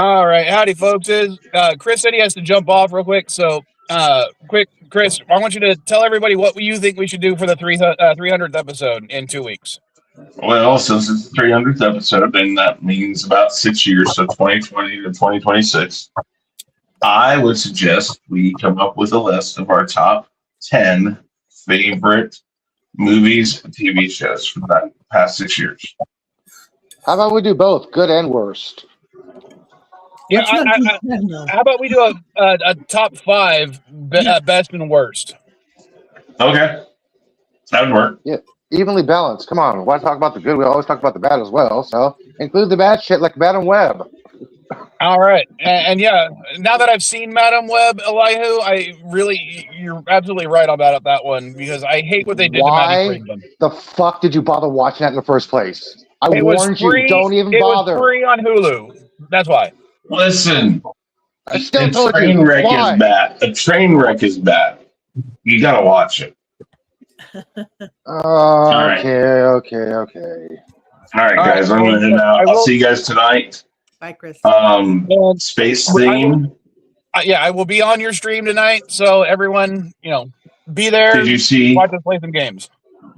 All right, howdy, folks. Chris said he has to jump off real quick, so quick, Chris, I want you to tell everybody what you think we should do for the 300th episode in 2 weeks. Well, since it's the 300th episode, then that means about 6 years, so 2020 to 2026. I would suggest we come up with a list of our top 10 favorite movies and TV shows from that past 6 years. How about we do both, good and worst? Yeah, how about we do a top 5 best and worst? Okay, that would work. Yeah, evenly balanced. Come on, why talk about the good? We always talk about the bad as well. So include the bad shit like Madam Web. All right, and yeah, now that I've seen Madam Web, Elihu, you're absolutely right about that one because I hate what they did to Maddie Freedman. The fuck did you bother watching that in the first place? I warned you, don't even bother. It was free on Hulu. That's why. Listen, I still a told train you. wreck Why? is bad. A train wreck is bad. You gotta watch it. Okay. All right, guys, I'm gonna head out. I'll see you guys tonight. Bye, Chris. Space theme. I will be on your stream tonight, so everyone, be there. Did you see? Watch us play some games.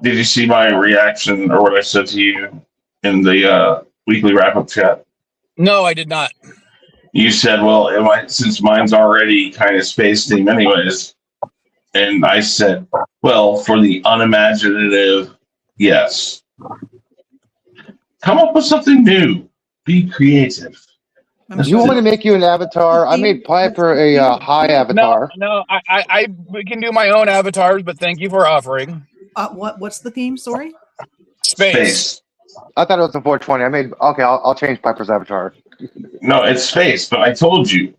Did you see my reaction or what I said to you in the weekly wrap-up chat? No, I did not. You said, well, since mine's already kind of space theme anyways. And I said, well, for the unimaginative, yes. Come up with something new. Be creative. You want me to make you an avatar? I made Piper a high avatar. No, I can do my own avatars, but thank you for offering. What's the theme? Sorry? Space. I thought it was a 420. I'll change Piper's avatar. No, it's space, but I told you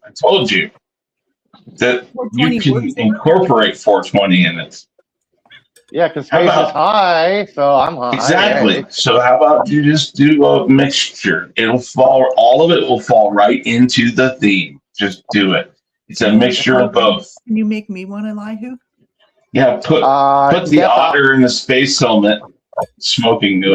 that you can incorporate 420 in it. Yeah, because space is high, so I'm high. Exactly. Hey. So how about you just do a mixture? All of it will fall right into the theme. Just do it. It's a mixture of both. Can you make me one, Elihu? Yeah, put the otter in the space helmet. Smoking. I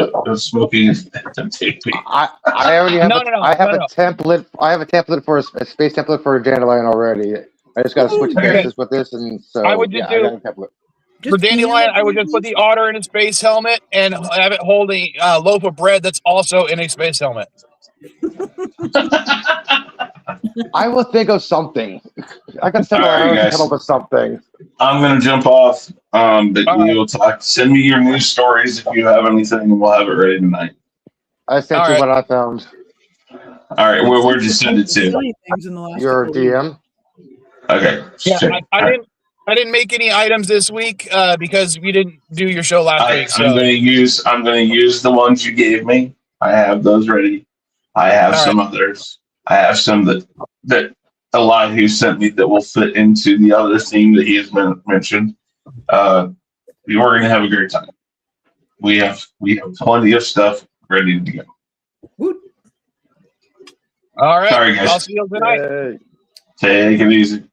already have. I have a template. I have a template for a space template for a dandelion already. I just got to switch faces with this, and so I would just do a template. For dandelion. I would just put the otter in a space helmet and have it hold a loaf of bread that's also in a space helmet. I will think of something. I can come up with something. I'm gonna jump off. But we will talk. Send me your news stories if you have anything, and we'll have it ready tonight. I sent you what I found. All right, where'd you send it to? Your DM. Okay. Yeah, I didn't make any items this week because we didn't do your show last week. So. I'm gonna use the ones you gave me. I have those ready. I have some others. I have some that Elihu sent me that will fit into the other theme that he has mentioned. We're gonna have a great time. We have plenty of stuff ready to go. Woot. All right. Sorry, guys. I'll see you tonight. Take it easy.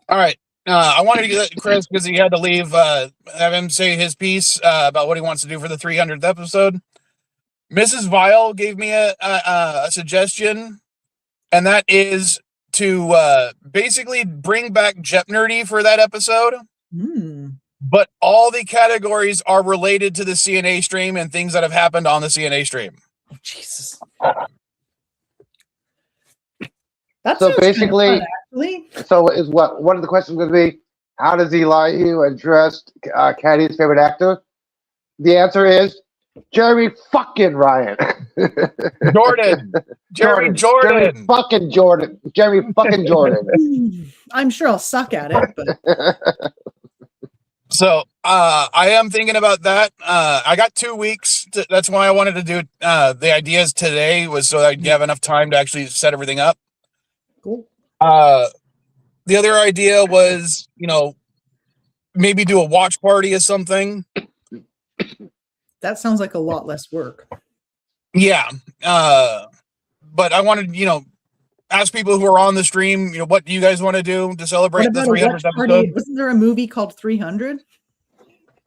All right. I wanted to get Chris because he had to leave. Have him say his piece about what he wants to do for the 300th episode. Mrs. Vile gave me a suggestion, and that is to basically bring back Jep Nerdy for that episode. But all the categories are related to the CNA stream and things that have happened on the CNA stream. Oh, Jesus. So basically, so is one of the questions going to be, how does Elihu address Caddy's favorite actor? The answer is Jeremy fucking Ryan. Jordan. Jeremy fucking Jordan. Jeremy fucking Jordan. I'm sure I'll suck at it. But... So I am thinking about that. I got 2 weeks. That's why I wanted to do the ideas today was so I'd have enough time to actually set everything up. Cool. The other idea was, maybe do a watch party or something. That sounds like a lot less work. Yeah. But I wanted, ask people who are on the stream, what do you guys want to do to celebrate the 300th episode? Wasn't there a movie called 300?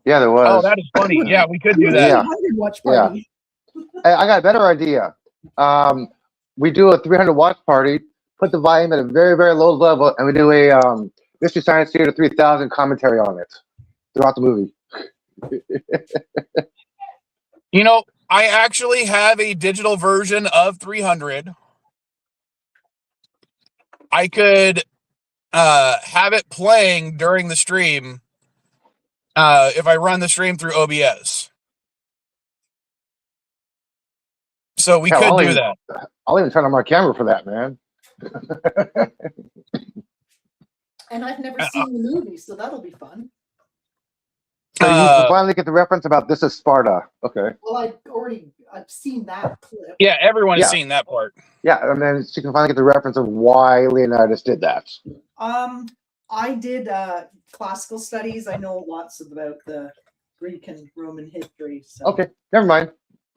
Yeah, there was. Oh, that is funny. Yeah, we could do that. Yeah. Watch party. I got a better idea. we do a 300 watch party, put the volume at a very, very low level, and we do a Mystery Science Theater 3000 commentary on it throughout the movie. You know, I actually have a digital version of 300. I could have it playing during the stream if I run the stream through OBS. So we could do that. I'll even turn on my camera for that, man. And I've never seen the movie, so that'll be fun. So you can finally get the reference about This Is Sparta. Okay. Well, I've seen that clip. Yeah, everyone's seen that part. Yeah, and then she can finally get the reference of why Leonidas did that. I did classical studies. I know lots about the Greek and Roman history. So. Okay, never mind.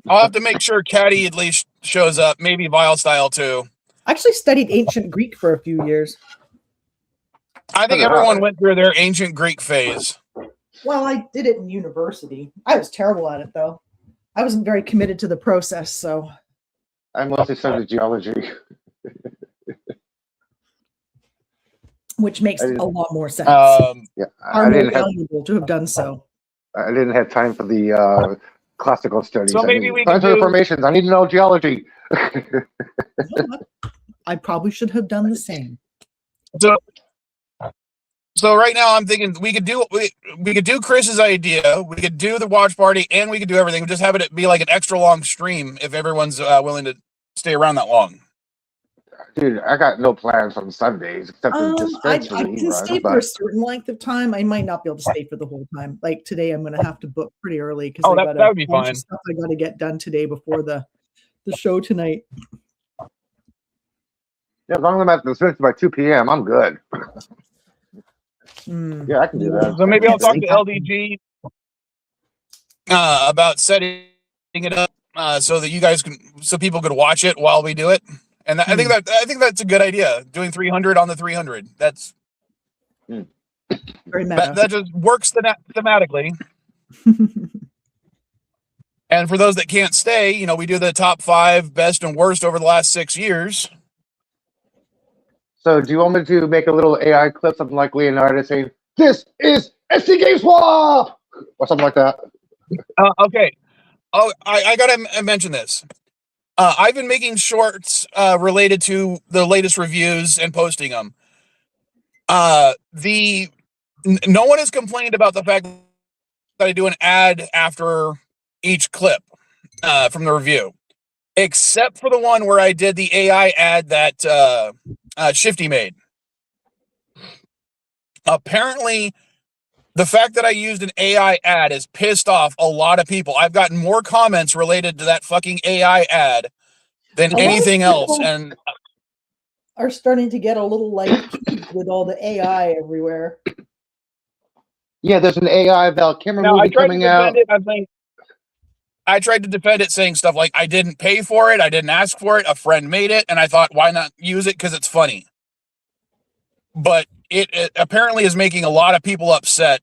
I'll have to make sure Caddy at least shows up. Maybe Vile Style too. I actually studied ancient Greek for a few years. I think everyone went through their ancient Greek phase. Well, I did it in university. I was terrible at it, though. I wasn't very committed to the process, so. I mostly studied geology. Which makes a lot more sense. Yeah, Far more valuable to have done so. I didn't have time for the classical studies. So maybe we can do formations. I need to know geology. I probably should have done the same. So right now I'm thinking we could do Chris's idea. We could do the watch party, and we could do everything. Just have it be like an extra long stream if everyone's willing to stay around that long. Dude, I got no plans on Sundays except for I can stay for a certain length of time. I might not be able to stay for the whole time. Like today, I'm going to have to book pretty early because that would be fine. Stuff I got to get done today before the show tonight. Yeah, as long as I'm at the Smiths by 2 p.m., I'm good. Yeah, I can do that. So maybe I'll talk to LDG about setting it up so that you guys so people could watch it while we do it. And I think that's a good idea. Doing 300 on the 300. That's very meta. That just works thematically. And for those that can't stay, we do the top 5 best and worst over the last 6 years. So do you want me to make a little AI clip, something like Leonardo saying, "This is SC Game Swap," or something like that? Okay. Oh, I gotta mention this. I've been making shorts related to the latest reviews and posting them. No one has complained about the fact that I do an ad after each clip from the review, except for the one where I did the AI ad that Shifty made. Apparently, the fact that I used an AI ad has pissed off a lot of people. I've gotten more comments related to that fucking AI ad than anything else. And are starting to get a little like with all the AI everywhere. Yeah, there's an AI Valkyrie movie coming out. I tried to defend it saying stuff like, I didn't pay for it, I didn't ask for it, a friend made it, and I thought, why not use it because it's funny? But it apparently is making a lot of people upset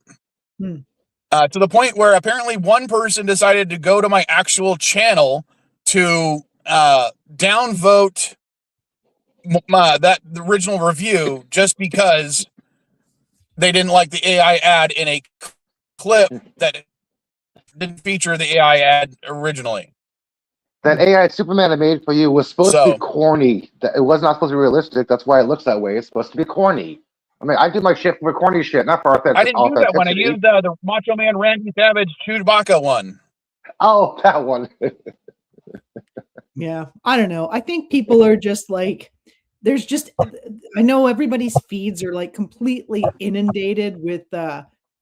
to the point where apparently one person decided to go to my actual channel to downvote the original review just because they didn't like the AI ad in a clip that didn't feature the AI ad originally. That AI Superman I made for you was supposed to be corny. It was not supposed to be realistic. That's why it looks that way. It's supposed to be corny. I mean, I do my shit for corny shit, not for authentic. I didn't use that one. I used the Macho Man Randy Savage Chewbacca one. Oh, that one. Yeah, I don't know. I think people are just like, I know everybody's feeds are like completely inundated with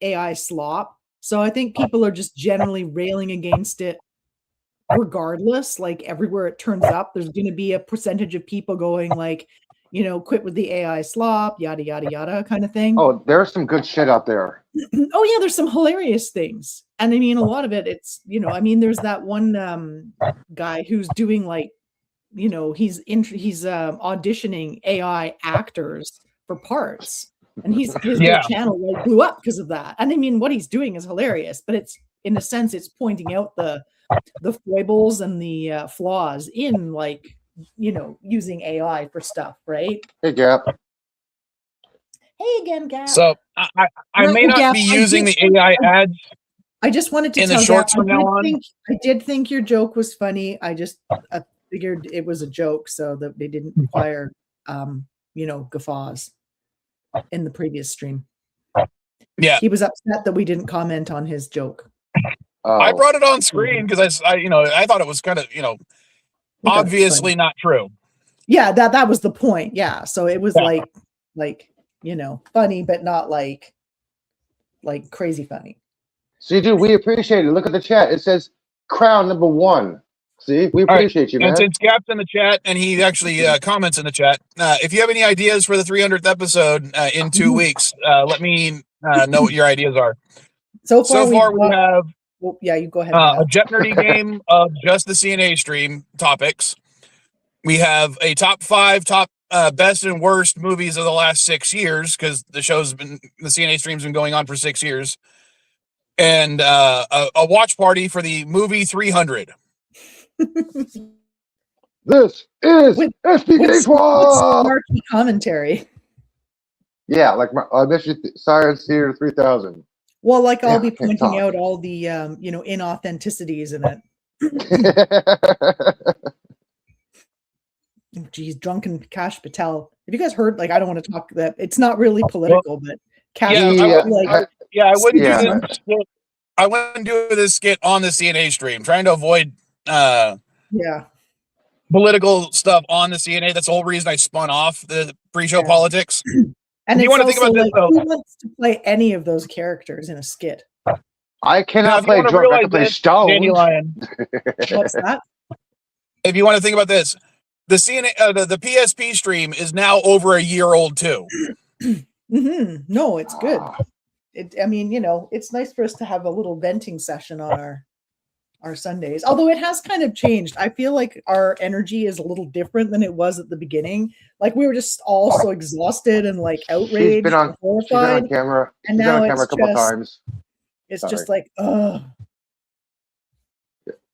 AI slop. So I think people are just generally railing against it regardless. Like everywhere it turns up, there's going to be a percentage of people going like, quit with the AI slop, yada, yada, yada kind of thing. Oh, there's some good shit out there. Oh, yeah, there's some hilarious things. And I mean, a lot of it, it's, there's that one guy who's doing like, he's auditioning AI actors for parts. And his whole channel like blew up because of that. And I mean, what he's doing is hilarious, but it's, in a sense, it's pointing out the foibles and the flaws in like using AI for stuff, right? Hey, Gap. Hey again, Gap. So I may not be using the AI ads. I just wanted to in tell the shorts Gap, from now on. I did think your joke was funny. I just figured it was a joke, so that they didn't require, guffaws in the previous stream. Yeah, he was upset that we didn't comment on his joke. Oh. I brought it on screen because I thought it was kind of obviously not true. Yeah, that was the point. Yeah, so it was like funny, but not like crazy funny. See, dude, we appreciate it. Look at the chat. It says crown number 1. See, we appreciate you, man. And since Gap's in the chat, and he actually comments in the chat, if you have any ideas for the 300th episode in 2 weeks, let me know what your ideas are. So far we have you go ahead. A Jeopardy game of just the CNA stream topics. We have a top 5 best and worst movies of the last 6 years, because the CNA stream's been going on for 6 years, and a watch party for the movie 300. This is SPK Squad. Marquee commentary. Yeah, like Mystery Science Theater 3000. Well, like I'll be pointing out all the inauthenticities in it. Geez, drunken Kash Patel. Have you guys heard? Like, I don't want to talk that. It's not really political, but Kash Patel. I wouldn't do this skit. I wouldn't do this skit on the CNA stream. Trying to avoid political stuff on the CNA. That's the whole reason I spun off the pre-show politics. And you want to think about this, though? Who wants to play any of those characters in a skit? I cannot play drunk. I can play Stone. What's that? If you want to think about this, the CNA, the PSP stream is now over a year old too. No, it's good. It's nice for us to have a little venting session on our Sundays. Although it has kind of changed. I feel like our energy is a little different than it was at the beginning. Like we were just all so exhausted and like outraged and horrified. She's been on camera. And now it's a couple times. It's just like, ugh.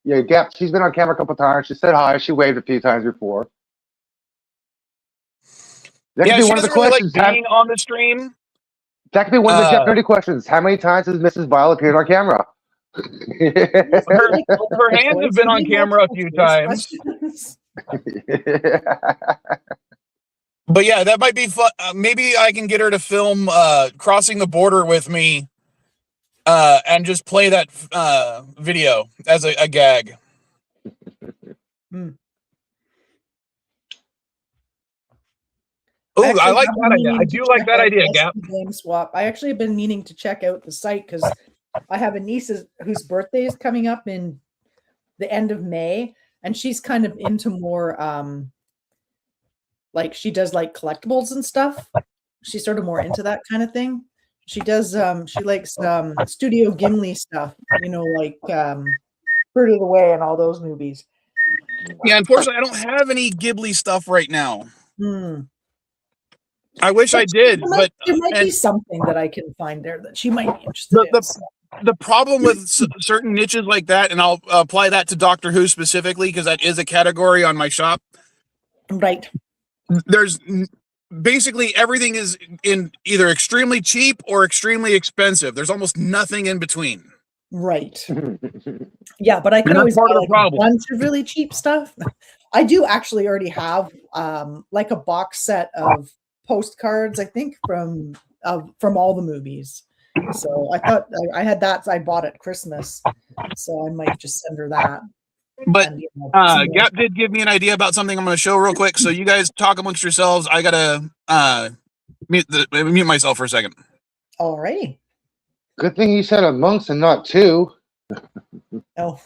Yeah, Gap. She's been on camera a couple times. She said hi. She waved a few times before. That could be one of the questions. Like being on the stream. That could be one of the Jeopardy questions. How many times has Mrs. Vile appeared on camera? her hands have been on camera a few times. But yeah, that might be fun. Maybe I can get her to film crossing the border with me and just play that video as a gag. Oh, I like that idea. I do like that idea, Gap. Game swap. I actually have been meaning to check out the site because I have a niece whose birthday is coming up in the end of May, and she's kind of into more like she does like collectibles and stuff. She's sort of more into that kind of thing. She does she likes Studio Gimli stuff, like Fruit of the Way and all those movies. Yeah, unfortunately I don't have any Ghibli stuff right now. I wish I did, but there might be something that I can find there that she might be interested in. The problem with certain niches like that, and I'll apply that to Doctor Who specifically because that is a category on my shop. Right. There's basically everything is in either extremely cheap or extremely expensive. There's almost nothing in between. Right. Yeah, but I can always buy like a bunch of really cheap stuff. I do actually already have like a box set of postcards, I think, from all the movies. So I thought I had that. I bought at Christmas, so I might just send her that. But Gap did give me an idea about something I'm going to show real quick. So you guys talk amongst yourselves. I gotta mute myself for a second. All right. Good thing you said amongst and not two. Oh.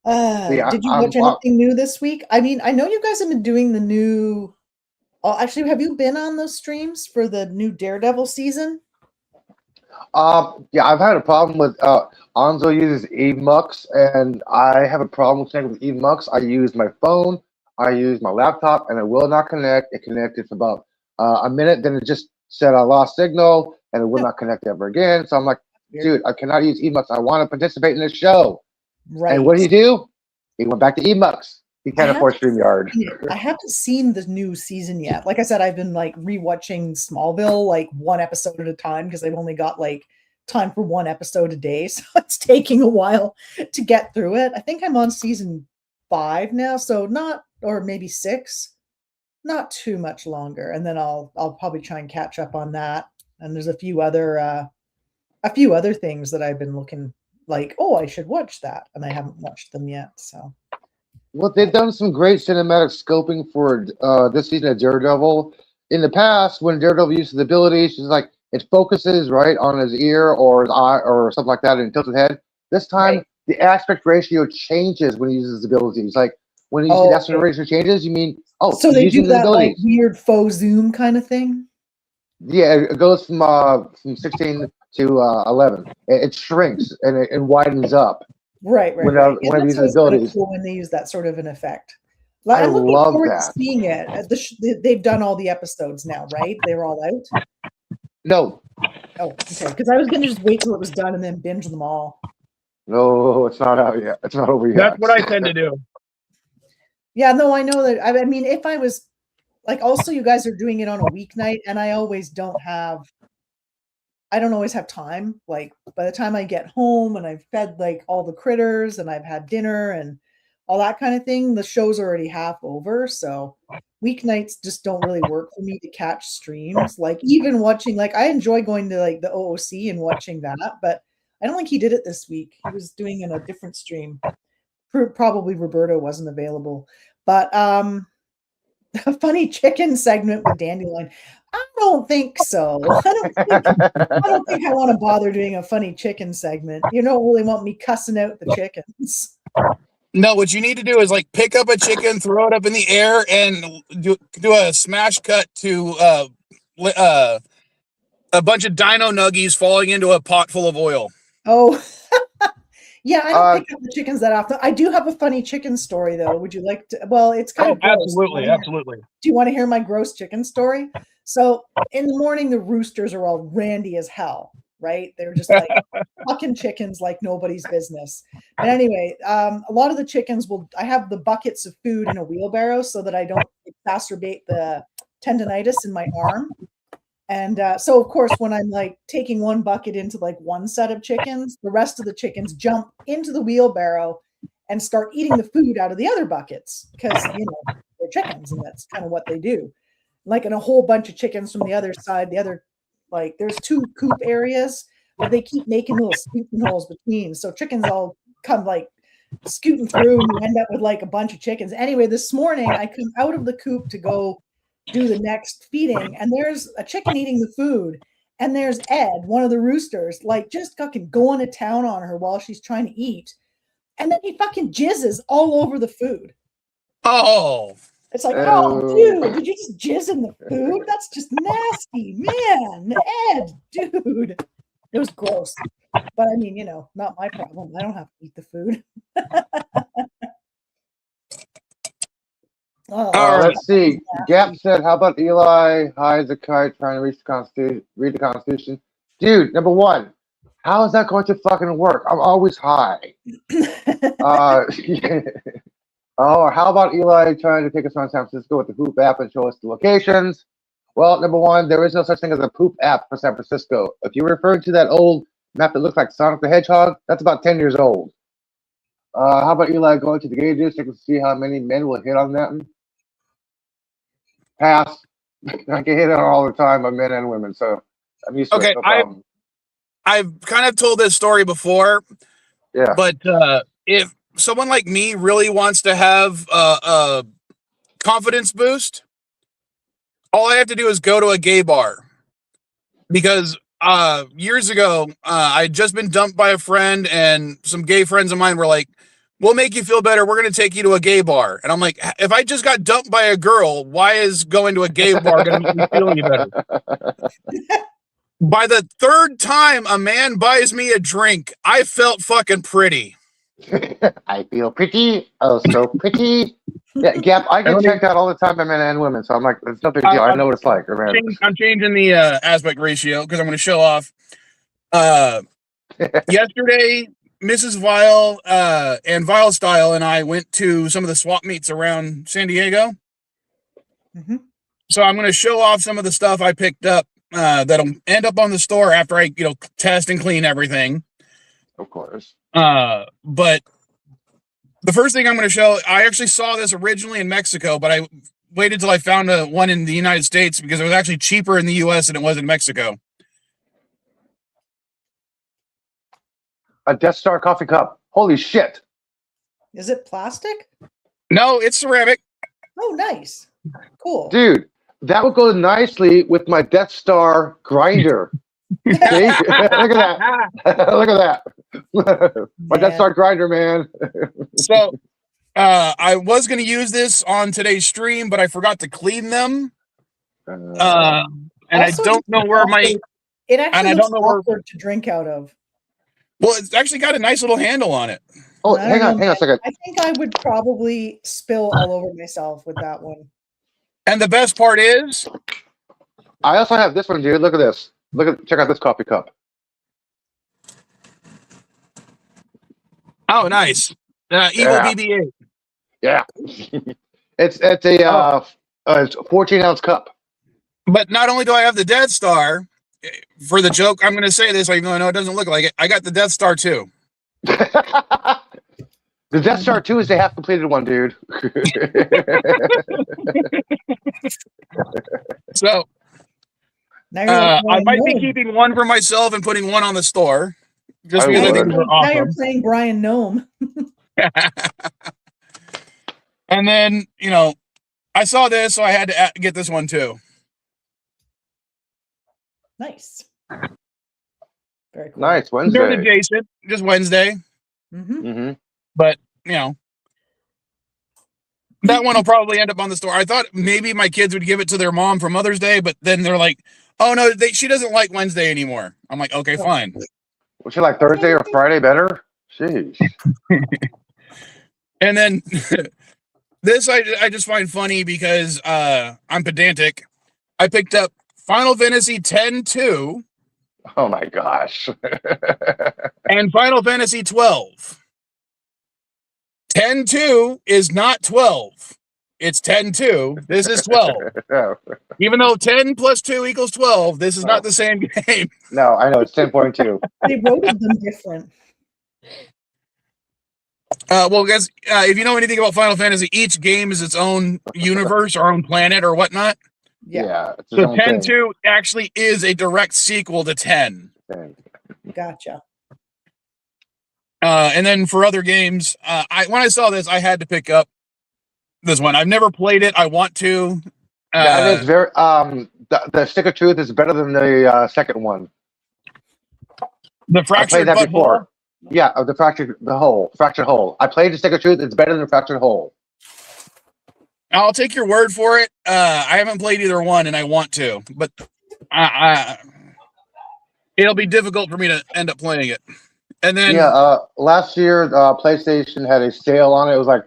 Did you watch anything new this week? I mean, I know you guys have been doing the new. Oh, actually, have you been on those streams for the new Daredevil season? Yeah, I've had a problem with Anzo uses eMux, and I have a problem with eMux. I use my phone, I use my laptop, and it will not connect. It connected for about a minute, then it just said I lost signal, and it will not connect ever again. So I'm like, dude, I cannot use eMux. I want to participate in this show. Right. And what did he do? He went back to eMux. He can't afford StreamYard. I haven't seen the new season yet. Like I said, I've been like rewatching Smallville like one episode at a time because I've only got like time for one episode a day. So it's taking a while to get through it. I think I'm on season 5 now, so not, or maybe 6, not too much longer. And then I'll probably try and catch up on that. And there's a few other things that I've been looking like, oh, I should watch that, and I haven't watched them yet. So. Well, they've done some great cinematic scoping for this season of Daredevil. In the past, when Daredevil uses his abilities, it's like it focuses right on his ear or his eye or something like that and tilts his head. This time, the aspect ratio changes when he uses his abilities. Like when you see the aspect ratio changes, you mean, so they do that like weird faux zoom kind of thing? Yeah, it goes from 16 to 11. It shrinks and it widens up. Right. When he uses abilities. Cool when they use that sort of an effect. I I'm looking love forward that. to seeing it. They've done all the episodes now, right? They're all out? No. Oh, okay. Because I was going to just wait till it was done and then binge them all. No, it's not out yet. It's not over yet. That's what I tend to do. Yeah, no, I know that. I mean, if I was like, also you guys are doing it on a weeknight, and I don't always have time. Like by the time I get home and I've fed like all the critters and I've had dinner and all that kind of thing, the show's already half over. So weeknights just don't really work for me to catch streams. Like even watching, like I enjoy going to like the OOC and watching that, but I don't think he did it this week. He was doing in a different stream. Probably Roberto wasn't available, but a funny chicken segment with Dandelion. I don't think so. I don't think I want to bother doing a funny chicken segment. You don't really want me cussing out the chickens. No, what you need to do is like pick up a chicken, throw it up in the air, and do a smash cut to a bunch of dino nuggies falling into a pot full of oil. Oh, yeah, I don't pick up the chickens that often. I do have a funny chicken story, though. Would you like to? Well, it's kind of gross. Absolutely. Do you want to hear my gross chicken story? So in the morning, the roosters are all randy as hell, right? They're just like fucking chickens like nobody's business. But anyway, a lot of the chickens I have the buckets of food in a wheelbarrow so that I don't exacerbate the tendonitis in my arm. And so, of course, when I'm like taking one bucket into like one set of chickens, the rest of the chickens jump into the wheelbarrow and start eating the food out of the other buckets because, they're chickens and that's kind of what they do. Like in a whole bunch of chickens from the other side, there's 2 coop areas, but they keep making little scooting holes between. So chickens all come like scooting through and you end up with like a bunch of chickens. Anyway, this morning I come out of the coop to go do the next feeding, and there's a chicken eating the food, and there's Ed, one of the roosters, like just fucking going to town on her while she's trying to eat. And then he fucking jizzes all over the food. Oh. It's like, oh, dude, did you just jizz in the food? That's just nasty, man. Ed, dude. It was gross. But I mean, not my problem. I don't have to eat the food. Let's see. Gap said, how about Eli high as a kite trying to read the Constitution? Dude, number one, how is that going to fucking work? I'm always high. Oh, how about Eli trying to take us around San Francisco with the Poop app and show us the locations? Well, number one, there is no such thing as a Poop app for San Francisco. If you're referring to that old map that looks like Sonic the Hedgehog, that's about 10 years old. How about Eli going to the gay district to see how many men will hit on that? Pass. I get hit on all the time by men and women, so I'm used to it. No problem. I've kind of told this story before. Yeah. But if someone like me really wants to have a confidence boost, all I have to do is go to a gay bar. Because years ago, I'd just been dumped by a friend, and some gay friends of mine were like, we'll make you feel better. We're going to take you to a gay bar. And I'm like, if I just got dumped by a girl, why is going to a gay bar going to make me feel any better? By the 3rd time a man buys me a drink, I felt fucking pretty. I feel pretty. Oh, so pretty. Yeah, Gap, I get checked out all the time by men and women, so I'm like, it's no big deal. I know what it's like. I'm changing the aspect ratio because I'm going to show off. Yesterday, Mrs. Vile and Vile Style and I went to some of the swap meets around San Diego. Mm-hmm. So I'm going to show off some of the stuff I picked up that'll end up on the store after I, test and clean everything. Of course. But the first thing I'm going to show, I actually saw this originally in Mexico, but I waited till I found one in the United States because it was actually cheaper in the US than it was in Mexico. A Death Star coffee cup. Holy shit. Is it plastic? No, it's ceramic. Oh, nice. Cool. Dude, that would go nicely with my Death Star grinder. See? Look at that. Look at that. My Death Star grinder, man. So I was going to use this on today's stream, but I forgot to clean them. And I don't know where it actually looks awkward to drink out of. Well, it's actually got a nice little handle on it. Oh, hang on a second. I think I would probably spill all over myself with that one. And the best part is, I also have this one, dude. Look at this. Check out this coffee cup. Oh, nice. Evil BB-8. Yeah. it's a 14-ounce cup. But not only do I have the Death Star, for the joke, I'm going to say this, even though I know it doesn't look like it. I got the Death Star 2. The Death Star 2 is the half-completed one, dude. So, I might be keeping one for myself and putting one on the store. Just because I think they're awesome. Now you're playing Brian Gnome. And then, I saw this, so I had to get this one too. Nice. Very cool. Nice. Wednesday. Nerd adjacent, just Wednesday. Mm-hmm. Mm-hmm. But, that one will probably end up on the store. I thought maybe my kids would give it to their mom for Mother's Day, but then they're like, oh, no, she doesn't like Wednesday anymore. I'm like, okay, fine. Would you like Thursday or Friday better? Jeez. And then this I just find funny because I'm pedantic. I picked up Final Fantasy X-2. Oh my gosh. And Final Fantasy 12. 10-2 is not 12. It's 10-2. This is 12. Even though 10 plus 2 equals 12, this is not the same game. No, I know. It's 10.2. They wrote them different. Well, guys, if you know anything about Final Fantasy, each game is its own universe or own planet or whatnot. Yeah. So 10-2 actually is a direct sequel to 10. Gotcha. And then for other games, when I saw this, I had to pick up this one. I've never played it. I want to. That is very. The Stick of Truth is better than the second one. The Fractured that before. Hole? Yeah, the Fractured Hole. I played the Stick of Truth. It's better than the Fractured Hole. I'll take your word for it. I haven't played either one, and I want to, but it'll be difficult for me to end up playing it. And then last year, PlayStation had a sale on it. It was like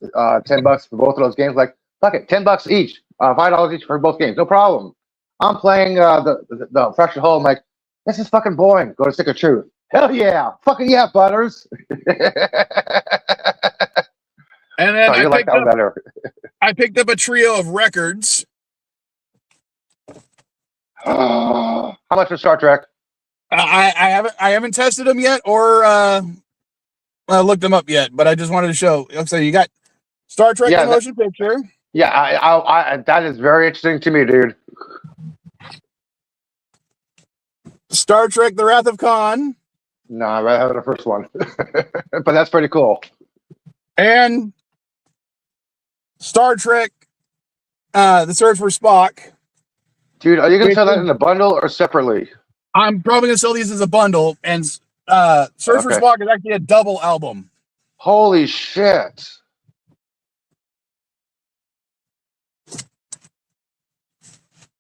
$10 for both of those games. Like, fuck it, $10 each, $5 each for both games, no problem. I'm playing the Fractured Hole. I'm like, this is fucking boring. Go to Stick of Truth. Hell yeah, fucking yeah, Butters. And then I picked up a trio of records. How much for Star Trek? I haven't tested them yet or looked them up yet, but I just wanted to show. So you got Star Trek the motion picture. Yeah, I that is very interesting to me, dude. Star Trek: The Wrath of Khan. No, I'd rather have the first one, but that's pretty cool. And Star Trek: The Search for Spock. Dude, are you gonna sell that in a bundle or separately? I'm probably gonna sell these as a bundle, and Search for Spock is actually a double album. Holy shit!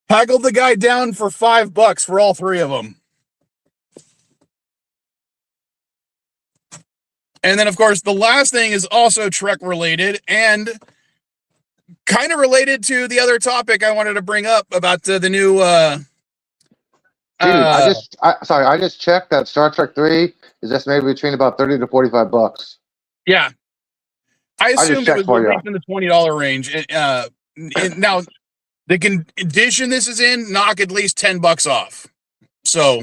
Haggled the guy down for $5 for all three of them. And then, of course, the last thing is also Trek related and kind of related to the other topic I wanted to bring up about the new Dude, I just checked that Star Trek 3 is estimated between about $30 to $45. Yeah, I assumed it was for at you. least in the $20 range. Now, the condition this is in, knock at least $10 off. So,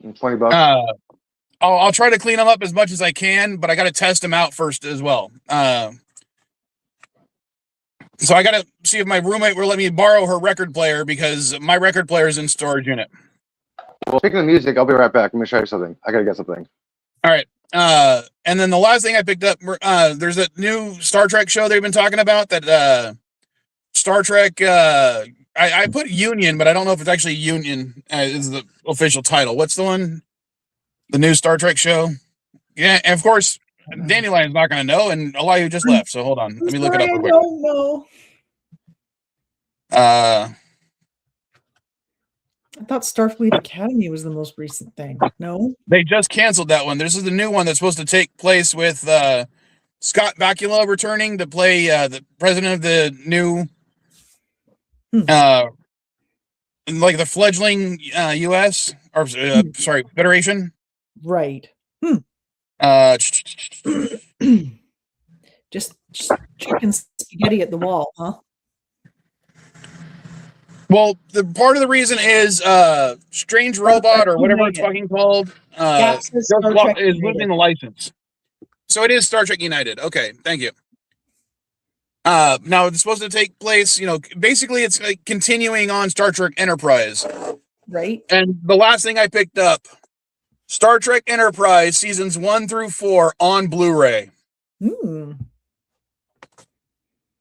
$20. I'll try to clean them up as much as I can, but I got to test them out first as well. So I got to see if my roommate will let me borrow her record player because my record player is in storage unit. Well, speaking of music, I'll be right back. Let me show you something. I got to get something. All right. And then the last thing I picked up, there's a new Star Trek show they've been talking about that, Star Trek, I put Union, but I don't know if it's actually Union is the official title. What's the one? The new Star Trek show? Yeah, and of course, Dandelion's not going to know, and Elihu just left, so hold on. Let me look it up real quick. I don't know. I thought Starfleet Academy was the most recent thing. No? They just canceled that one. This is the new one that's supposed to take place with Scott Bakula returning to play the president of the new like the fledgling U.S. or sorry, Federation. Right. Just chicken spaghetti at the wall, huh? Well, the part of the reason is Strange Robot or whatever it's fucking called is losing the license. So it is Star Trek United. Okay, thank you. Now it's supposed to take place, basically it's like continuing on Star Trek Enterprise. Right. And the last thing I picked up, Star Trek Enterprise seasons 1 through 4 on Blu-ray.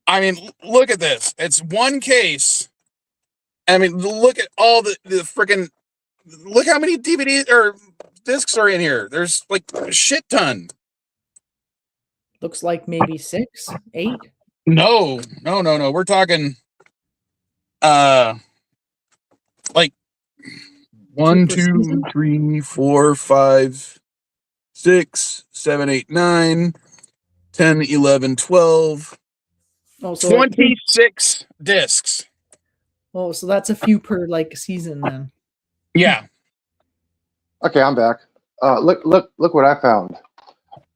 I mean, look at this. It's one case. I mean, look at all the freaking, look how many DVDs or discs are in here. There's like a shit ton. Looks like maybe 6, 8. No. We're talking, like 1, 2, 3, 4, 5, 6, 7, 8, 9, 10, 11, 12, 26 discs. Oh, so that's a few per season then. Yeah. Okay, I'm back. Look what I found.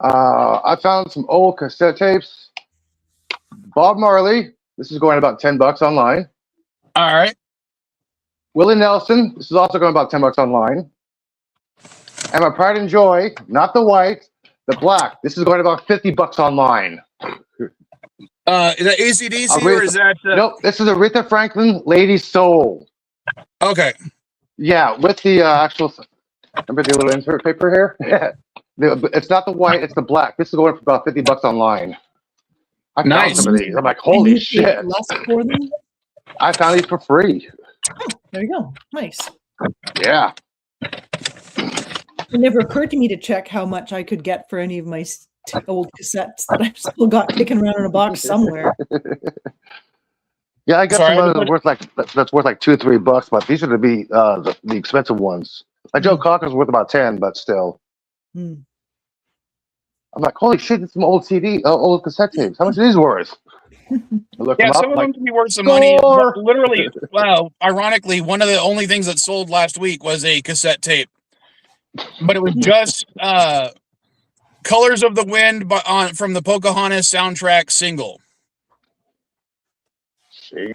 I found some old cassette tapes. Bob Marley. This is going about $10 online. All right. Willie Nelson. This is also going about $10 online. And my pride and joy, not the white, the black. This is going about $50 online. Is that AC/DC or is that? Nope, this is Aretha Franklin, Lady Soul. Okay. Yeah, with the actual. Remember the little insert paper here? It's not the white, it's the black. This is going for about $50 online. I found some of these. I'm like, holy shit! Less for them? I found these for free. Oh, there you go. Nice. Yeah. It never occurred to me to check how much I could get for any of my old cassettes that I've still got kicking around in a box somewhere. Yeah, I got some others worth that's worth like $2 or $3, but these are to be the expensive ones. Like Joe Cocker's worth about 10, but still. I'm like, holy shit! It's some old old cassette tapes. How much are these worth? Yeah, some of them can be worth some money. Literally, wow. Ironically, one of the only things that sold last week was a cassette tape, but it was just "Colors of the Wind" from the Pocahontas soundtrack single.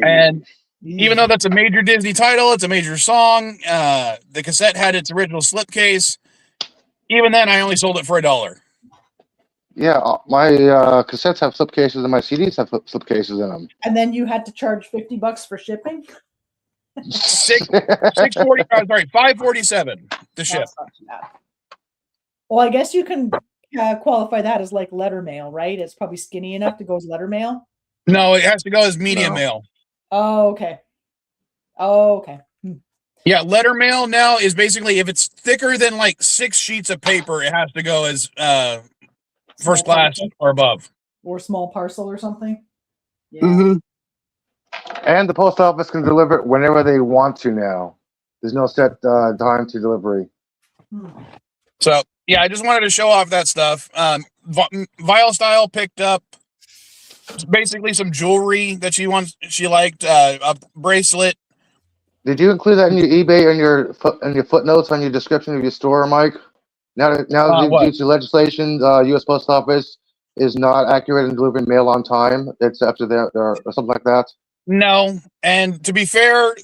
And even though that's a major Disney title, it's a major song. The cassette had its original slipcase. Even then, I only sold it for $1. Yeah, my cassettes have slipcases and my CDs have slipcases in them. And then you had to charge $50 for shipping? $547 to ship. Well, I guess you can qualify that as like letter mail, right? It's probably skinny enough to go as letter mail. No, it has to go as media mail. Oh, okay. Oh, okay. Yeah, letter mail now is basically if it's thicker than like 6 sheets of paper, it has to go as first class or above. Or small parcel or something. Yeah. Mm-hmm. And the post office can deliver it whenever they want to now. There's no set time to delivery. So, yeah, I just wanted to show off that stuff. Vile Style picked up basically some jewelry that she liked, a bracelet, Did you include that in your eBay and your footnotes on your description of your store, Mike? Now due to legislation, U.S. Post Office is not accurate in delivering mail on time. It's after there or something like that. No, and to be fair,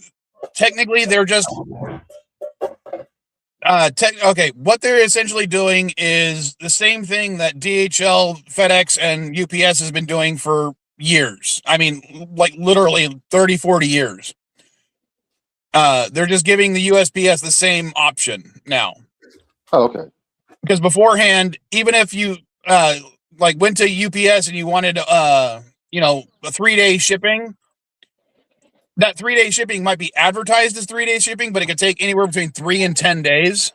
technically they're just okay. What they're essentially doing is the same thing that DHL, FedEx, and UPS has been doing for years. I mean, like literally 30, 40 years. They're just giving the USPS the same option now. Oh, okay. Because beforehand, even if you like went to UPS and you wanted a 3-day shipping, that 3-day shipping might be advertised as 3-day shipping, but it could take anywhere between 3 and 10 days.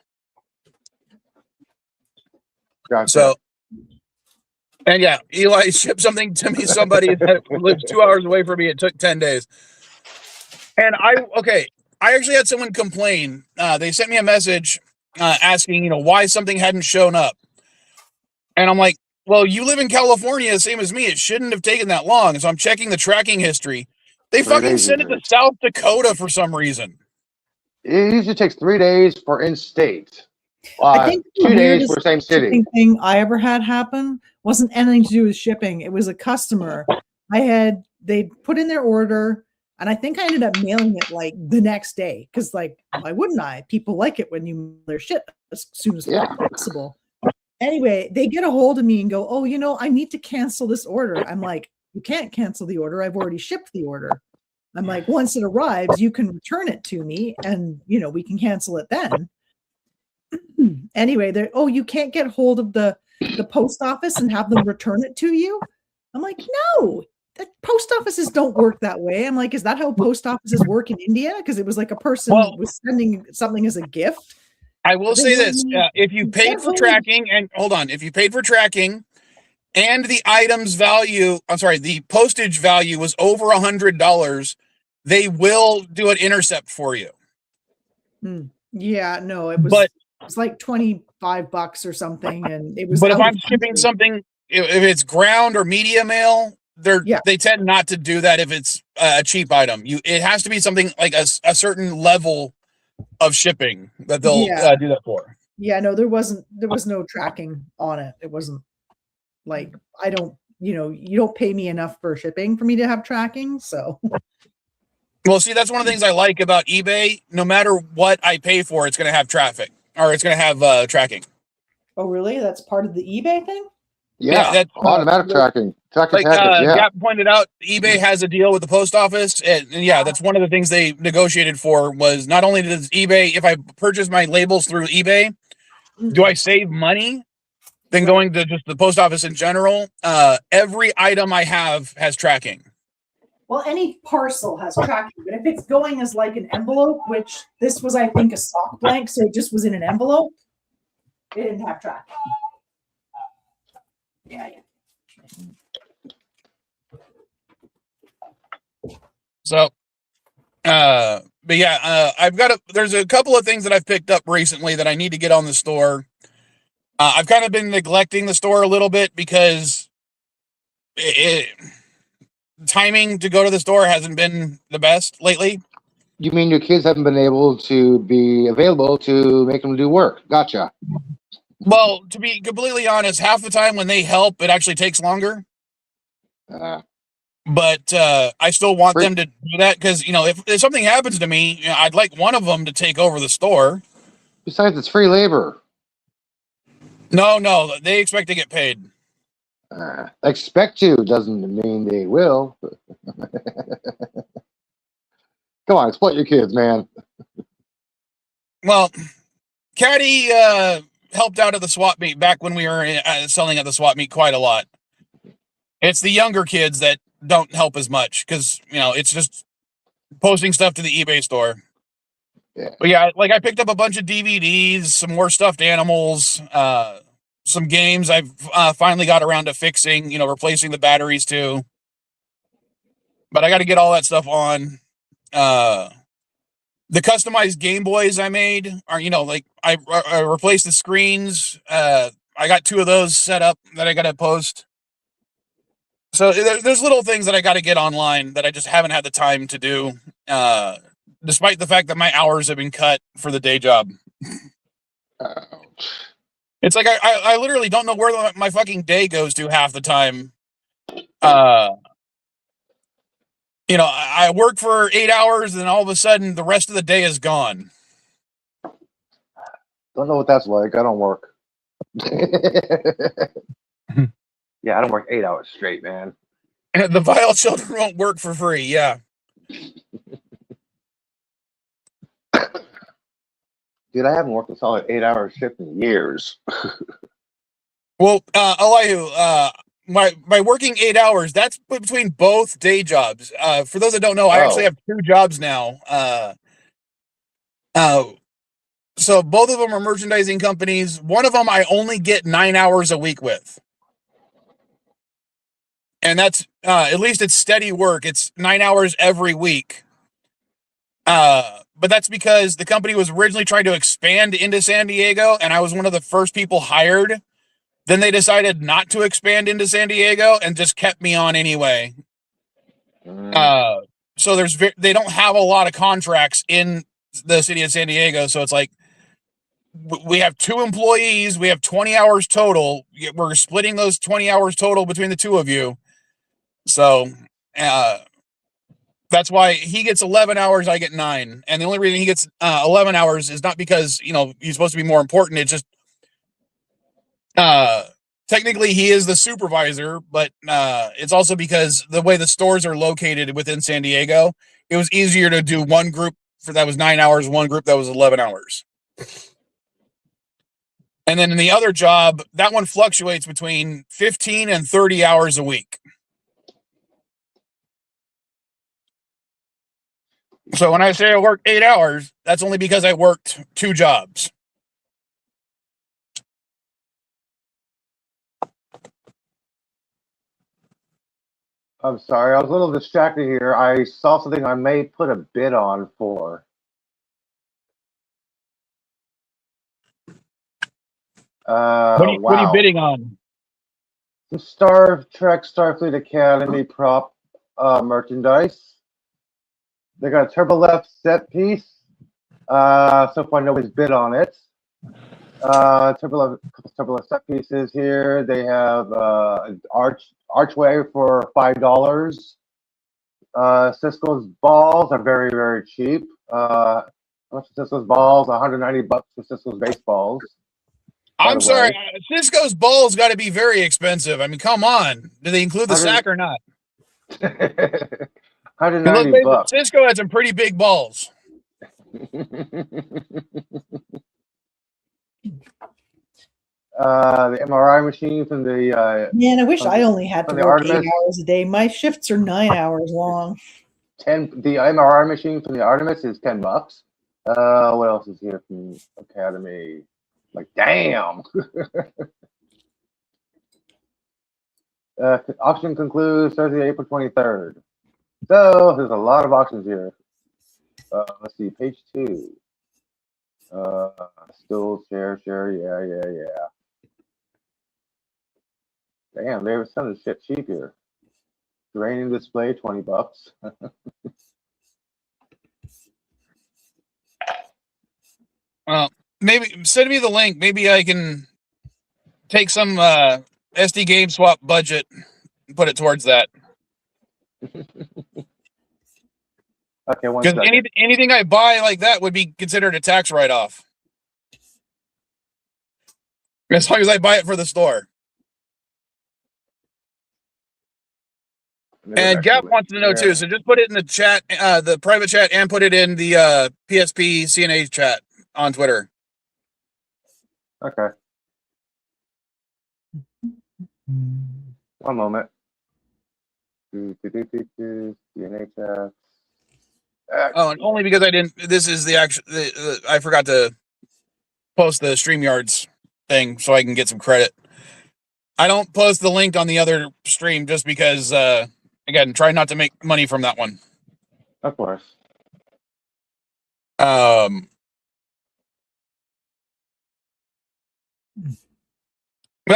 Gotcha. So, and yeah, Eli shipped something to me, somebody that lives 2 hours away from me. It took 10 days. And I actually had someone complain. They sent me a message asking, why something hadn't shown up. And I'm like, well, you live in California, same as me. It shouldn't have taken that long. So I'm checking the tracking history. They fucking sent it to South Dakota for some reason. It usually takes 3 days for in-state. I think 2 days for same city. Thing I ever had happen wasn't anything to do with shipping. It was a customer. They put in their order, and I think I ended up mailing it like the next day because, like, why wouldn't I? People like it when you mail their shit as soon as possible. Anyway, they get a hold of me and go, "Oh, I need to cancel this order." I'm like, "You can't cancel the order. I've already shipped the order." I'm like, "Once it arrives, you can return it to me, and we can cancel it then." Anyway, you can't get hold of the post office and have them return it to you. I'm like, no, the post offices don't work that way. I'm like, is that how post offices work in India? Because it was like a person was sending something as a gift. I will say this: if you paid for tracking, and hold on, if you paid for tracking, and the item's value, the postage value was over $100, they will do an intercept for you. Yeah, no, it was. It's like $25 or something, and it was. But if I'm shipping something, if it's ground or media mail, they tend not to do that if it's a cheap item. It has to be something like a certain level of shipping that they'll do that for. Yeah, no, there was no tracking on it. It wasn't like I don't, you don't pay me enough for shipping for me to have tracking, so. Well, see, that's one of the things I like about eBay. No matter what I pay for, it's going to have traffic. Or it's going to have tracking. Oh, really? That's part of the eBay thing? Yeah, that's automatic tracking. Like Gap pointed out, eBay has a deal with the post office. And that's one of the things they negotiated for was not only does eBay, if I purchase my labels through eBay, do I save money than going to just the post office in general? Every item I have has tracking. Well, any parcel has tracking, but if it's going as like an envelope, which this was, I think, a stock blank, so it just was in an envelope, it didn't have tracking. Yeah. So, but yeah, there's a couple of things that I've picked up recently that I need to get on the store. I've kind of been neglecting the store a little bit because timing to go to the store hasn't been the best lately. You mean your kids haven't been able to be available to make them do work? Gotcha. Well, to be completely honest, half the time when they help, it actually takes longer. But I still want them to do that because, if something happens to me, I'd like one of them to take over the store. Besides, it's free labor. No, they expect to get paid. Expect to doesn't mean they will. Come on, exploit your kids, man. Well, Caddy helped out at the swap meet back when we were selling at the swap meet quite a lot. It's the younger kids that don't help as much because, it's just posting stuff to the eBay store. Yeah. But yeah, like I picked up a bunch of DVDs, some more stuffed animals, some games I've finally got around to fixing, replacing the batteries too. But I got to get all that stuff on. The customized Game Boys I made are, like I replaced the screens. I got 2 of those set up that I got to post. So there's little things that I got to get online that I just haven't had the time to do despite the fact that my hours have been cut for the day job. It's like I literally don't know where my fucking day goes to half the time. You know, I work for 8 hours, and then all of a sudden the rest of the day is gone. Don't know what that's like. I don't work. Yeah, I don't work 8 hours straight, man. The vile children won't work for free. Yeah. Dude, I haven't worked a solid 8-hour shift in years. Well, Elihu, by working 8 hours, that's between both day jobs. For those that don't know, I actually have 2 jobs now. So both of them are merchandising companies. One of them I only get 9 hours a week with. And that's, at least it's steady work. It's 9 hours every week. But that's because the company was originally trying to expand into San Diego, and I was one of the first people hired. Then they decided not to expand into San Diego and just kept me on anyway. So they don't have a lot of contracts in the city of San Diego. So it's like, we have 2 employees. We have 20 hours total. We're splitting those 20 hours total between the 2 of you. So, that's why he gets 11 hours, I get 9. And the only reason he gets 11 hours is not because, you know, he's supposed to be more important. It's just, technically he is the supervisor, but it's also because the way the stores are located within San Diego, it was easier to do one group that was 9 hours, one group that was 11 hours. And then in the other job, that one fluctuates between 15 and 30 hours a week. So when I say I worked 8 hours, that's only because I worked 2 jobs. I'm sorry, I was a little distracted here. I saw something I may put a bid on for. What are you bidding on? The Star Trek Starfleet Academy prop merchandise. They got a Turbo Left set piece. So far, nobody's bid on it. Turbo Left set pieces here. They have an archway for $5. Cisco's balls are very, very cheap. How much are Cisco's balls? $190 for Cisco's baseballs. I'm sorry, Cisco's balls got to be very expensive. I mean, come on. Do they include the sack or not? $190. Cisco had some pretty big balls. The MRI machine from the man, I wish I only had to work 8 hours a day. My shifts are 9 hours long. The MRI machine from the Artemis is $10. What else is here from Academy? Like, damn. Auction concludes Thursday, April 23rd. So there's a lot of auctions here. Let's see, page 2. Still share, yeah. Damn, they were selling shit cheap here. Draining display, $20. Well, maybe send me the link. Maybe I can take some SD game swap budget and put it towards that. Okay, because anything I buy like that would be considered a tax write-off. As long as I buy it for the store. And Gap wants to know too, so just put it in the chat, the private chat, and put it in the PSP CNA chat on Twitter. Okay. One moment. CNA chat. Oh, and only because I didn't. This is the actual. I forgot to post the StreamYards thing so I can get some credit. I don't post the link on the other stream just because. Again, try not to make money from that one. Of course. Well,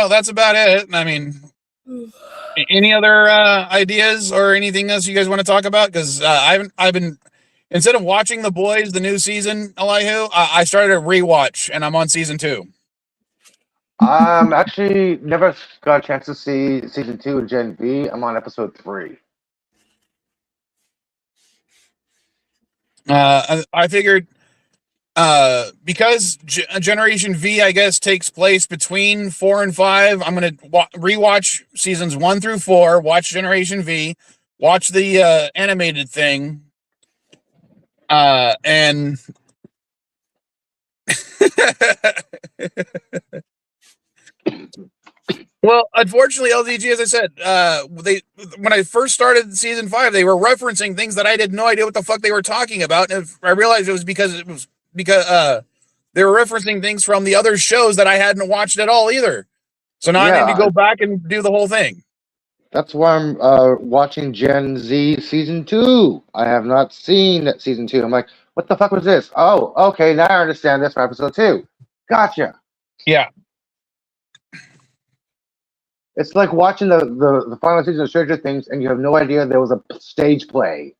that's about it. I mean, any other ideas or anything else you guys want to talk about? Because I've been instead of watching The Boys, the new season, Elihu, I started a rewatch, and I'm on season 2. Actually never got a chance to see season 2 of Gen V. I'm on episode 3. I figured because Generation V, I guess, takes place between 4 and 5, I'm going to rewatch seasons 1 through 4, watch Generation V, watch the animated thing, and well, unfortunately, LDG, as I said, when I first started season 5, they were referencing things that I had no idea what the fuck they were talking about, and I realized it was because they were referencing things from the other shows that I hadn't watched at all either. So now I need to go back and do the whole thing. That's why I'm watching Gen Z season 2. I have not seen that season 2. I'm like, what the fuck was this? Oh, okay, now I understand this for episode 2. Gotcha. Yeah. It's like watching the final season of Stranger Things, and you have no idea there was a stage play.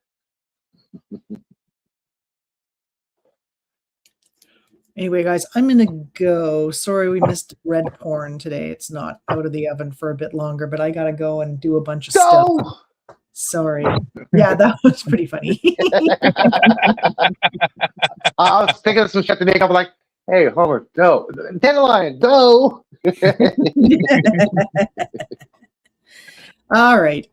Anyway, guys, I'm going to go. Sorry we missed red porn today. It's not out of the oven for a bit longer, but I got to go and do a bunch of stuff. Sorry. Yeah, that was pretty funny. I was thinking of some shit to make up like, hey, Homer, go. Dandelion, go. All right.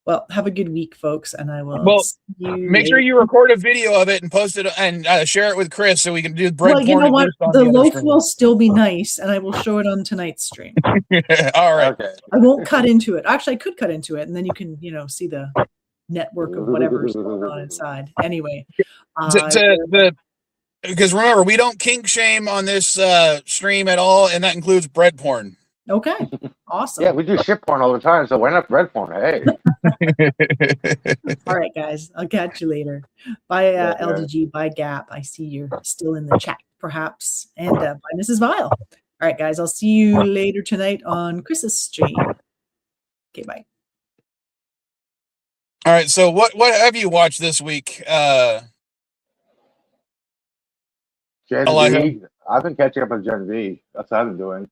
Well, have a good week, folks, and I will see you make sure you record a video of it and post it and share it with Chris so we can do bread porn. You know what? The loaf will still be nice, and I will show it on tonight's stream. All right. Okay. I won't cut into it. Actually, I could cut into it, and then you can, see the network of whatever's going on inside. Anyway. Because remember, we don't kink shame on this stream at all, and that includes bread porn. Okay, awesome. Yeah, we do shit porn all the time, so why not bread porn? Hey. All right, guys. I'll catch you later. Bye, LDG. Bye, Gap. I see you're still in the chat, perhaps. And bye, Mrs. Vile. All right, guys. I'll see you later tonight on Chris's stream. Okay, bye. All right. So, what have you watched this week? Gen V. I've been catching up on Gen V. That's what I've been doing.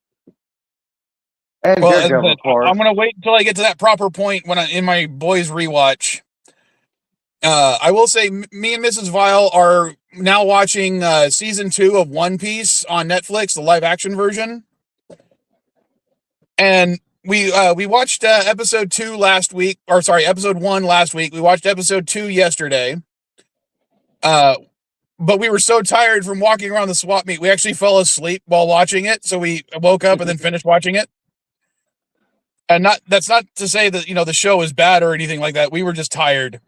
And well, I'm going to wait until I get to that proper point when in my boys rewatch. I will say me and Mrs. Vile are now watching season 2 of One Piece on Netflix, the live action version. And we watched episode 1 last week. We watched episode 2 yesterday. But we were so tired from walking around the swap meet, we actually fell asleep while watching it. So we woke up and then finished watching it. And that's not to say that, the show is bad or anything like that. We were just tired.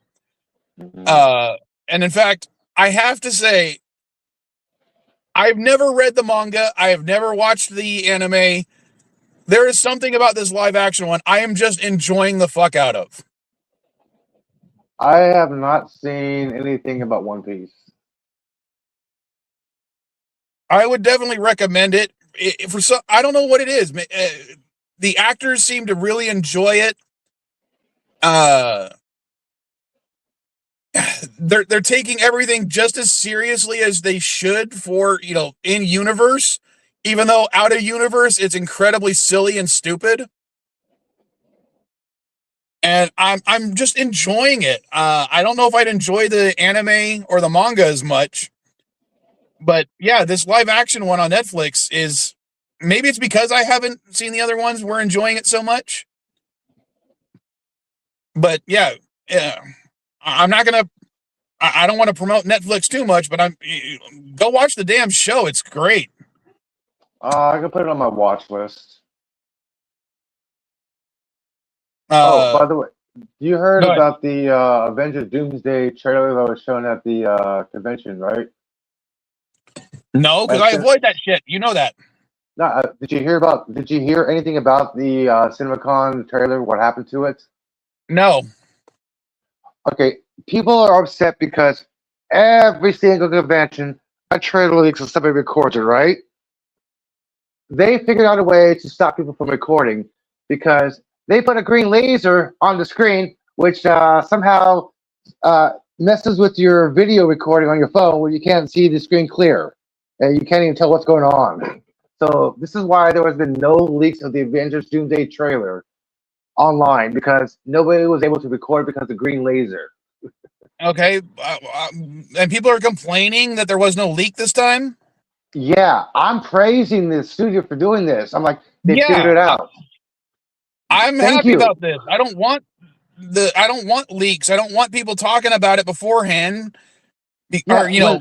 And in fact, I have to say, I've never read the manga. I have never watched the anime. There is something about this live action one I am just enjoying the fuck out of. I have not seen anything about One Piece. I would definitely recommend it. I don't know what it is. The actors seem to really enjoy it. They're taking everything just as seriously as they should for, in universe, even though out of universe it's incredibly silly and stupid. And I'm just enjoying it. I don't know if I'd enjoy the anime or the manga as much. But yeah, this live action one on Netflix is, maybe it's because I haven't seen the other ones, we're enjoying it so much. But yeah, I don't want to promote Netflix too much, but go watch the damn show. It's great. I can put it on my watch list. By the way, you heard about the Avengers Doomsday trailer that was shown at the convention, right? No, because I avoid that shit. You know that. No, did you hear anything about the CinemaCon trailer? What happened to it? No. Okay, people are upset because every single convention, a trailer leaks and somebody records it, right? They figured out a way to stop people from recording because they put a green laser on the screen, which somehow messes with your video recording on your phone where you can't see the screen clear and you can't even tell what's going on. So this is why there has been no leaks of the Avengers Doomsday trailer online, because nobody was able to record because of the green laser. Okay, and people are complaining that there was no leak this time. Yeah, I'm praising the studio for doing this. I'm like, they figured it out. I'm happy about this. I don't want leaks. I don't want people talking about it beforehand. Or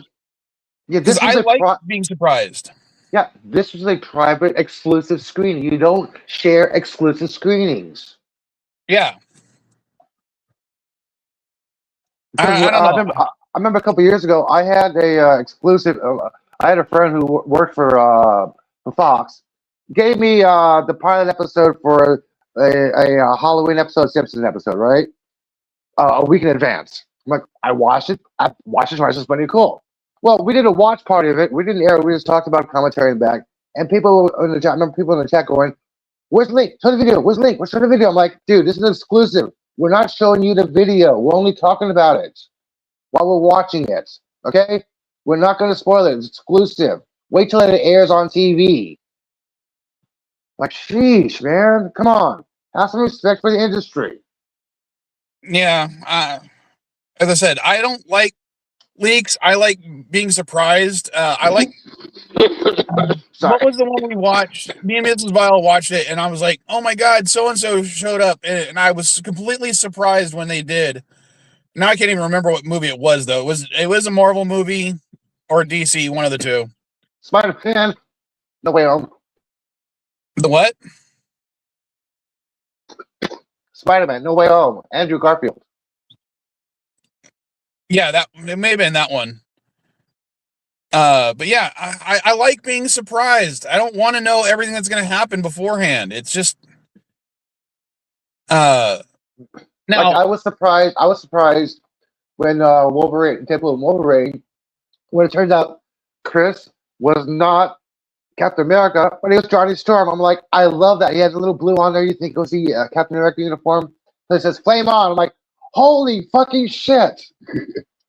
because I like being surprised. Yeah, this was a private exclusive screening. You don't share exclusive screenings. Yeah. I remember a couple years ago, I had a exclusive. I had a friend who worked for Fox, gave me the pilot episode for a Halloween episode, Simpsons episode, right? A week in advance. I'm like, I watched it. It's funny, cool. Well, we did a watch party of it. We didn't air it. We just talked about commentary in the back. And people in the chat, I remember people in the chat going, "Where's the link? Show the video. Where's the link? Show the video." I'm like, dude, this is exclusive. We're not showing you the video. We're only talking about it while we're watching it. Okay? We're not going to spoil it. It's exclusive. Wait till it airs on TV. Like, sheesh, man. Come on. Have some respect for the industry. Yeah. As I said, I don't like leaks. I like being surprised. I like. What was the one we watched? Me and Mrs. Vile watched it, and I was like, "Oh my God, so and so showed up," and I was completely surprised when they did. Now I can't even remember what movie it was, though. It was a Marvel movie or a DC, one of the two. Spider-Man, No Way Home. The what? Spider-Man, No Way Home. Andrew Garfield. Yeah, it may have been that one. But yeah, I like being surprised. I don't want to know everything that's going to happen beforehand. It's just, now I was surprised when Wolverine, Temple of Wolverine, when it turns out Chris was not Captain America, but he was Johnny Storm. I'm like, I love that. He has a little blue on there. You think it was the Captain America uniform? So it says "Flame On." I'm like, holy fucking shit!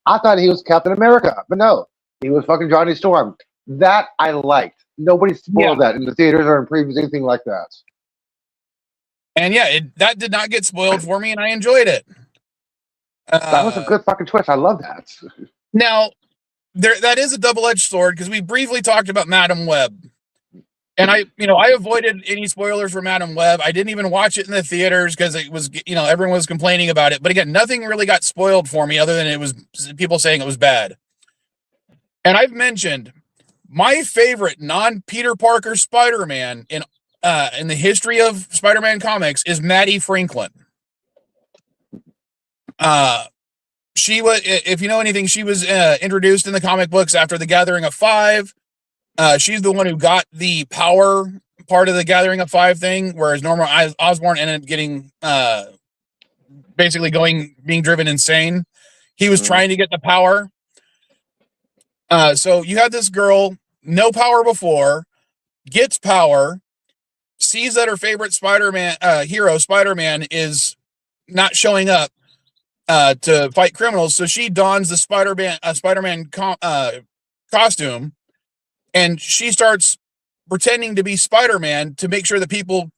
I thought he was Captain America, but no. He was fucking Johnny Storm. That I liked. Nobody spoiled that in the theaters or in previews, anything like that. And yeah, that did not get spoiled for me, and I enjoyed it. That was a good fucking twist. I love that. Now, that is a double-edged sword, because we briefly talked about Madam Web. And I avoided any spoilers for Madam Web. I didn't even watch it in the theaters because it was, everyone was complaining about it. But again, nothing really got spoiled for me other than it was people saying it was bad. And I've mentioned my favorite non-Peter Parker Spider-Man in the history of Spider-Man comics is Maddie Franklin. She was, if you know anything, she was introduced in the comic books after the Gathering of Five. She's the one who got the power part of the Gathering of Five thing, whereas Norman Osborn ended up getting basically being driven insane. He was trying to get the power. So you had this girl, no power before, gets power, sees that her favorite Spider-Man hero, Spider-Man, is not showing up to fight criminals. So she dons the Spider-Man costume, and she starts pretending to be Spider-Man to make sure that people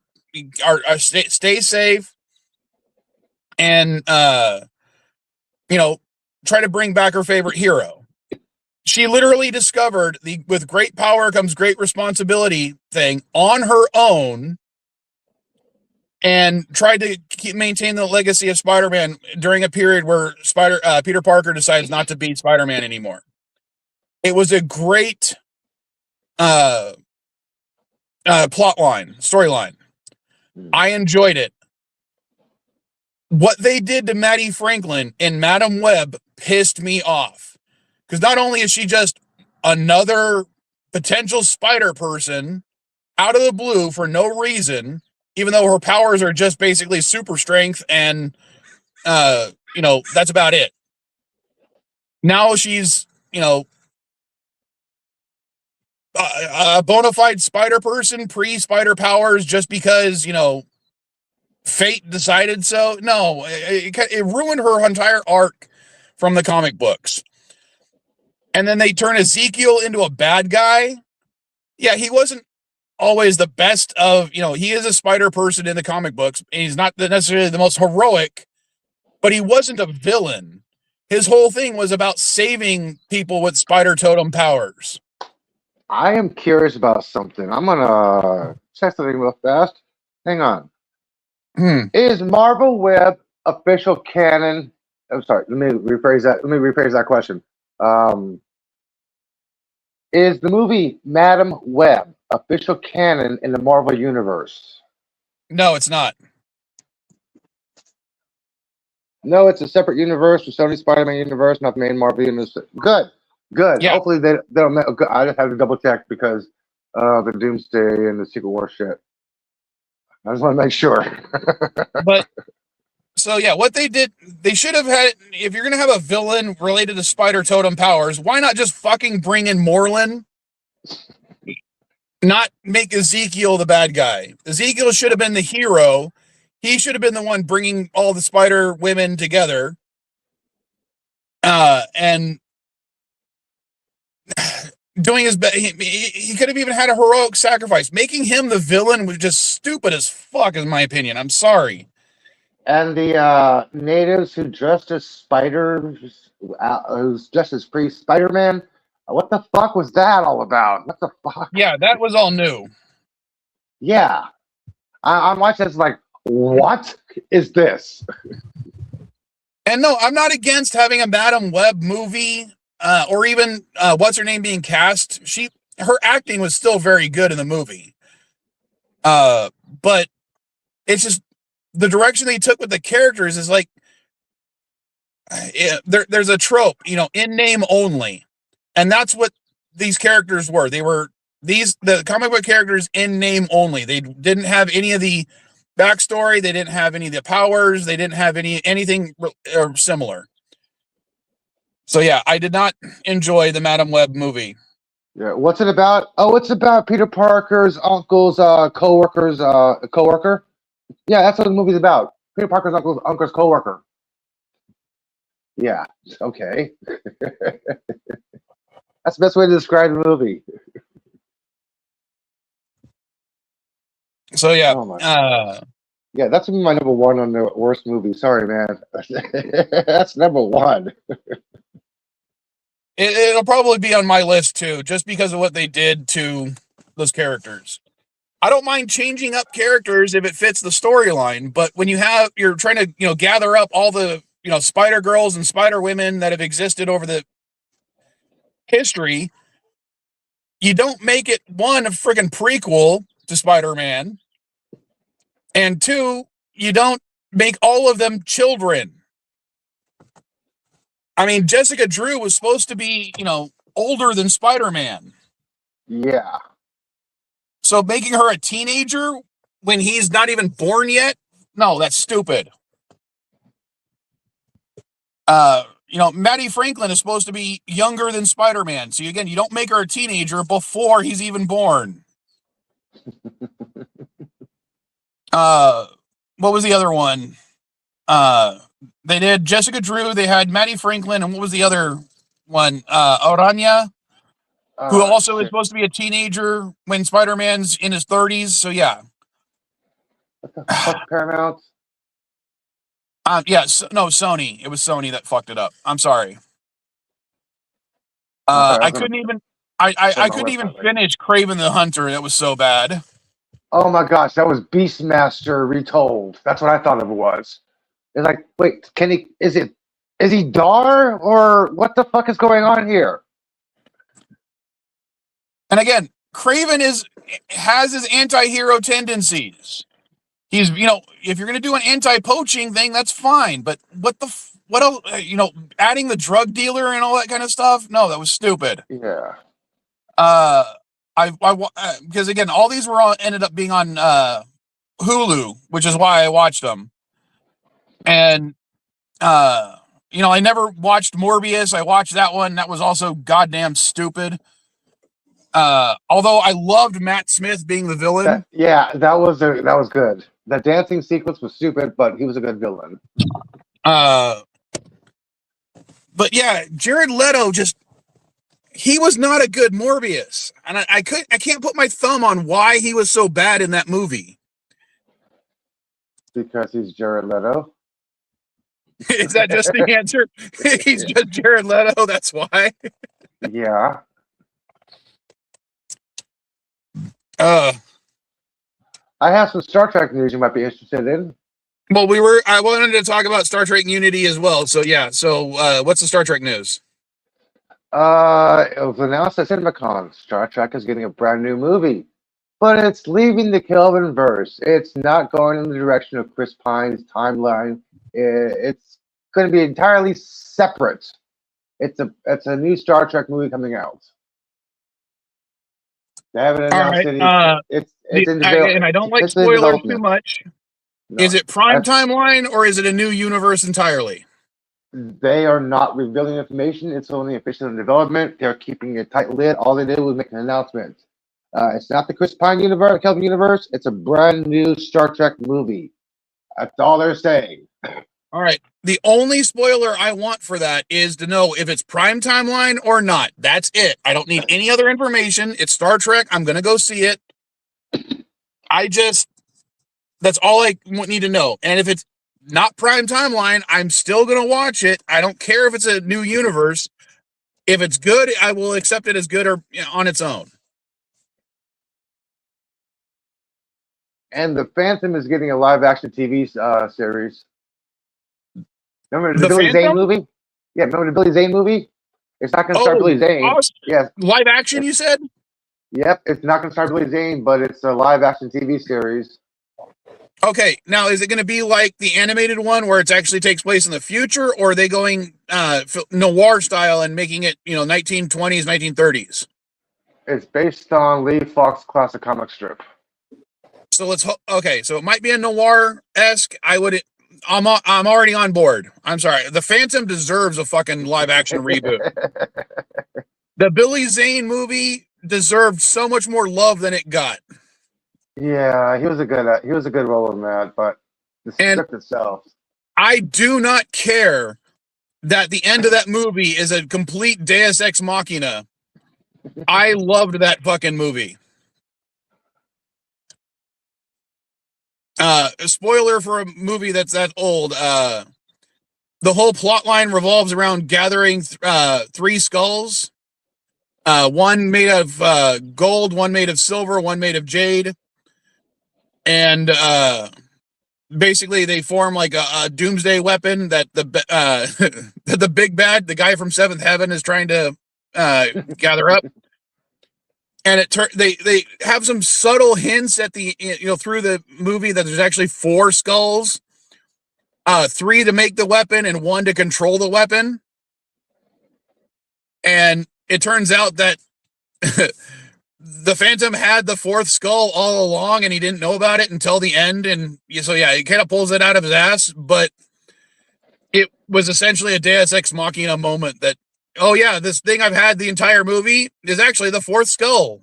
stay safe and try to bring back her favorite hero. She literally discovered the "with great power comes great responsibility" thing on her own, and tried to maintain the legacy of Spider-Man during a period where Peter Parker decides not to be Spider-Man anymore. It was a great storyline. I enjoyed it. What they did to Maddie Franklin in Madam Web pissed me off. Because not only is she just another potential spider person out of the blue for no reason, even though her powers are just basically super strength and, that's about it. Now she's, a bona fide spider person, pre-spider powers, just because, fate decided so. No, it ruined her entire arc from the comic books. And then they turn Ezekiel into a bad guy. Yeah, he wasn't always the best of, he is a spider person in the comic books. And he's not necessarily the most heroic, but he wasn't a villain. His whole thing was about saving people with spider totem powers. I am curious about something. I'm gonna check something real fast. Hang on. Is Marvel Web official canon? I'm sorry. Let me rephrase that question. Is the movie Madam Web official canon in the Marvel universe? No, it's not. No, it's a separate universe, the Sony Spider-Man universe, not the main Marvel universe. Good. Yeah. Hopefully they don't. I just have to double check because the Doomsday and the Secret War shit. I just want to make sure. But so yeah, what they did, they should have had. If you're gonna have a villain related to spider totem powers, why not just fucking bring in Moreland? Not make Ezekiel the bad guy. Ezekiel should have been the hero. He should have been the one bringing all the spider women together. And doing his best. He could have even had a heroic sacrifice. Making him the villain was just stupid as fuck, in my opinion. I'm sorry. And the natives who dressed as spiders, who's dressed as free Spider-Man, what the fuck was that all about? What the fuck? Yeah, that was all new. Yeah. I'm watching this like, what is this? And no, I'm not against having a Madam Web movie, or even what's her name being cast. Her acting was still very good in the movie. But it's just the direction they took with the characters is like, there's a trope, in name only. And that's what these characters were. They were the comic book characters in name only. They didn't have any of the backstory. They didn't have any of the powers. They didn't have anything similar. So yeah, I did not enjoy the Madam Web movie. Yeah, what's it about? Oh, it's about Peter Parker's uncle's coworker. Yeah, that's what the movie's about. Peter Parker's uncle's coworker. Yeah. Okay. That's the best way to describe the movie. So yeah, yeah, that's my number one on the worst movie. Sorry, man. That's number one. It'll probably be on my list too, just because of what they did to those characters. I don't mind changing up characters if it fits the storyline, but when you're trying to, gather up all the, Spider Girls and Spider Women that have existed over the history, you don't make it, one, a friggin' prequel to Spider-Man, and two, you don't make all of them children. I mean, Jessica Drew was supposed to be, older than Spider-Man. Yeah. So making her a teenager when he's not even born yet? No, that's stupid. Maddie Franklin is supposed to be younger than Spider-Man. So again, you don't make her a teenager before he's even born. What was the other one? They did Jessica Drew, they had Maddie Franklin, and what was the other one? Aranya, who also is supposed to be a teenager when Spider-Man's in his 30s. So yeah. What the fuck, Paramount? Sony. It was Sony that fucked it up. I'm sorry. I couldn't even finish Kraven the Hunter. It was so bad. Oh my gosh, that was Beastmaster retold. That's what I thought it was. It's like, wait, is he Dar or what the fuck is going on here? And again, Kraven has his anti-hero tendencies. He's, if you're going to do an anti-poaching thing, that's fine. But what else, adding the drug dealer and all that kind of stuff? No, that was stupid. Yeah. Because again, all these ended up being on Hulu, which is why I watched them. And, I never watched Morbius. I watched that one. That was also goddamn stupid. Although I loved Matt Smith being the villain. That was good. That dancing sequence was stupid, but he was a good villain. But yeah, Jared Leto he was not a good Morbius. And I can't put my thumb on why he was so bad in that movie. Because he's Jared Leto. Is that just the answer? He's just Jared Leto, that's why. Yeah. I have some Star Trek news you might be interested in. Well, I wanted to talk about Star Trek Unity as well. So yeah. So what's the Star Trek news? It was announced at CinemaCon. Star Trek is getting a brand new movie, but it's leaving the Kelvin verse. It's not going in the direction of Chris Pine's timeline. It's going to be entirely separate. It's a new Star Trek movie coming out. They haven't announced any. It's in development. And I don't like spoilers too much. No, is it prime timeline or is it a new universe entirely? They are not revealing information. It's only official in development. They're keeping a tight lid. All they did was make an announcement. It's not the Chris Pine universe, Kelvin universe. It's a brand new Star Trek movie. That's all they're saying. All right. The only spoiler I want for that is to know if it's prime timeline or not. That's it. I don't need any other information. It's Star Trek. I'm going to go see it. That's all I need to know. And if it's not prime timeline, I'm still going to watch it. I don't care if it's a new universe. If it's good, I will accept it as good or on its own. And The Phantom is getting a live action TV series. Remember the Billy Zane movie? Yeah, remember the Billy Zane movie? It's not going to star Billy Zane. Awesome. Yes. Live action, you said? Yep, it's not going to star Billy Zane, but it's a live action TV series. Okay, now is it going to be like the animated one where it actually takes place in the future, or are they going noir style and making it 1920s, 1930s? It's based on Lee Falk's classic comic strip. So so it might be a noir-esque. I'm already on board. I'm sorry. The Phantom deserves a fucking live action reboot. The Billy Zane movie deserved so much more love than it got. Yeah, he was a good role in that, but the script itself. I do not care that the end of that movie is a complete Deus Ex Machina. I loved that fucking movie. A spoiler for a movie that's that old. The whole plot line revolves around gathering 3 skulls. One made of gold, one made of silver, one made of jade. And basically they form like a doomsday weapon that the big bad, the guy from Seventh Heaven, is trying to gather up. And they have some subtle hints at the through the movie that there's actually 4 skulls, 3 to make the weapon and 1 to control the weapon. And it turns out that the Phantom had the 4th skull all along, and he didn't know about it until the end. And so yeah, he kind of pulls it out of his ass, but it was essentially a Deus Ex Machina moment that, oh yeah, this thing I've had the entire movie is actually the 4th skull.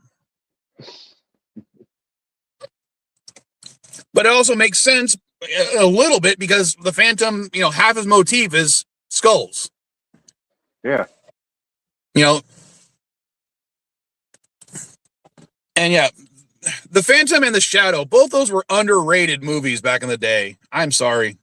But it also makes sense a little bit because the Phantom, half his motif is skulls. Yeah. And yeah, The Phantom and The Shadow, both those were underrated movies back in the day. I'm sorry.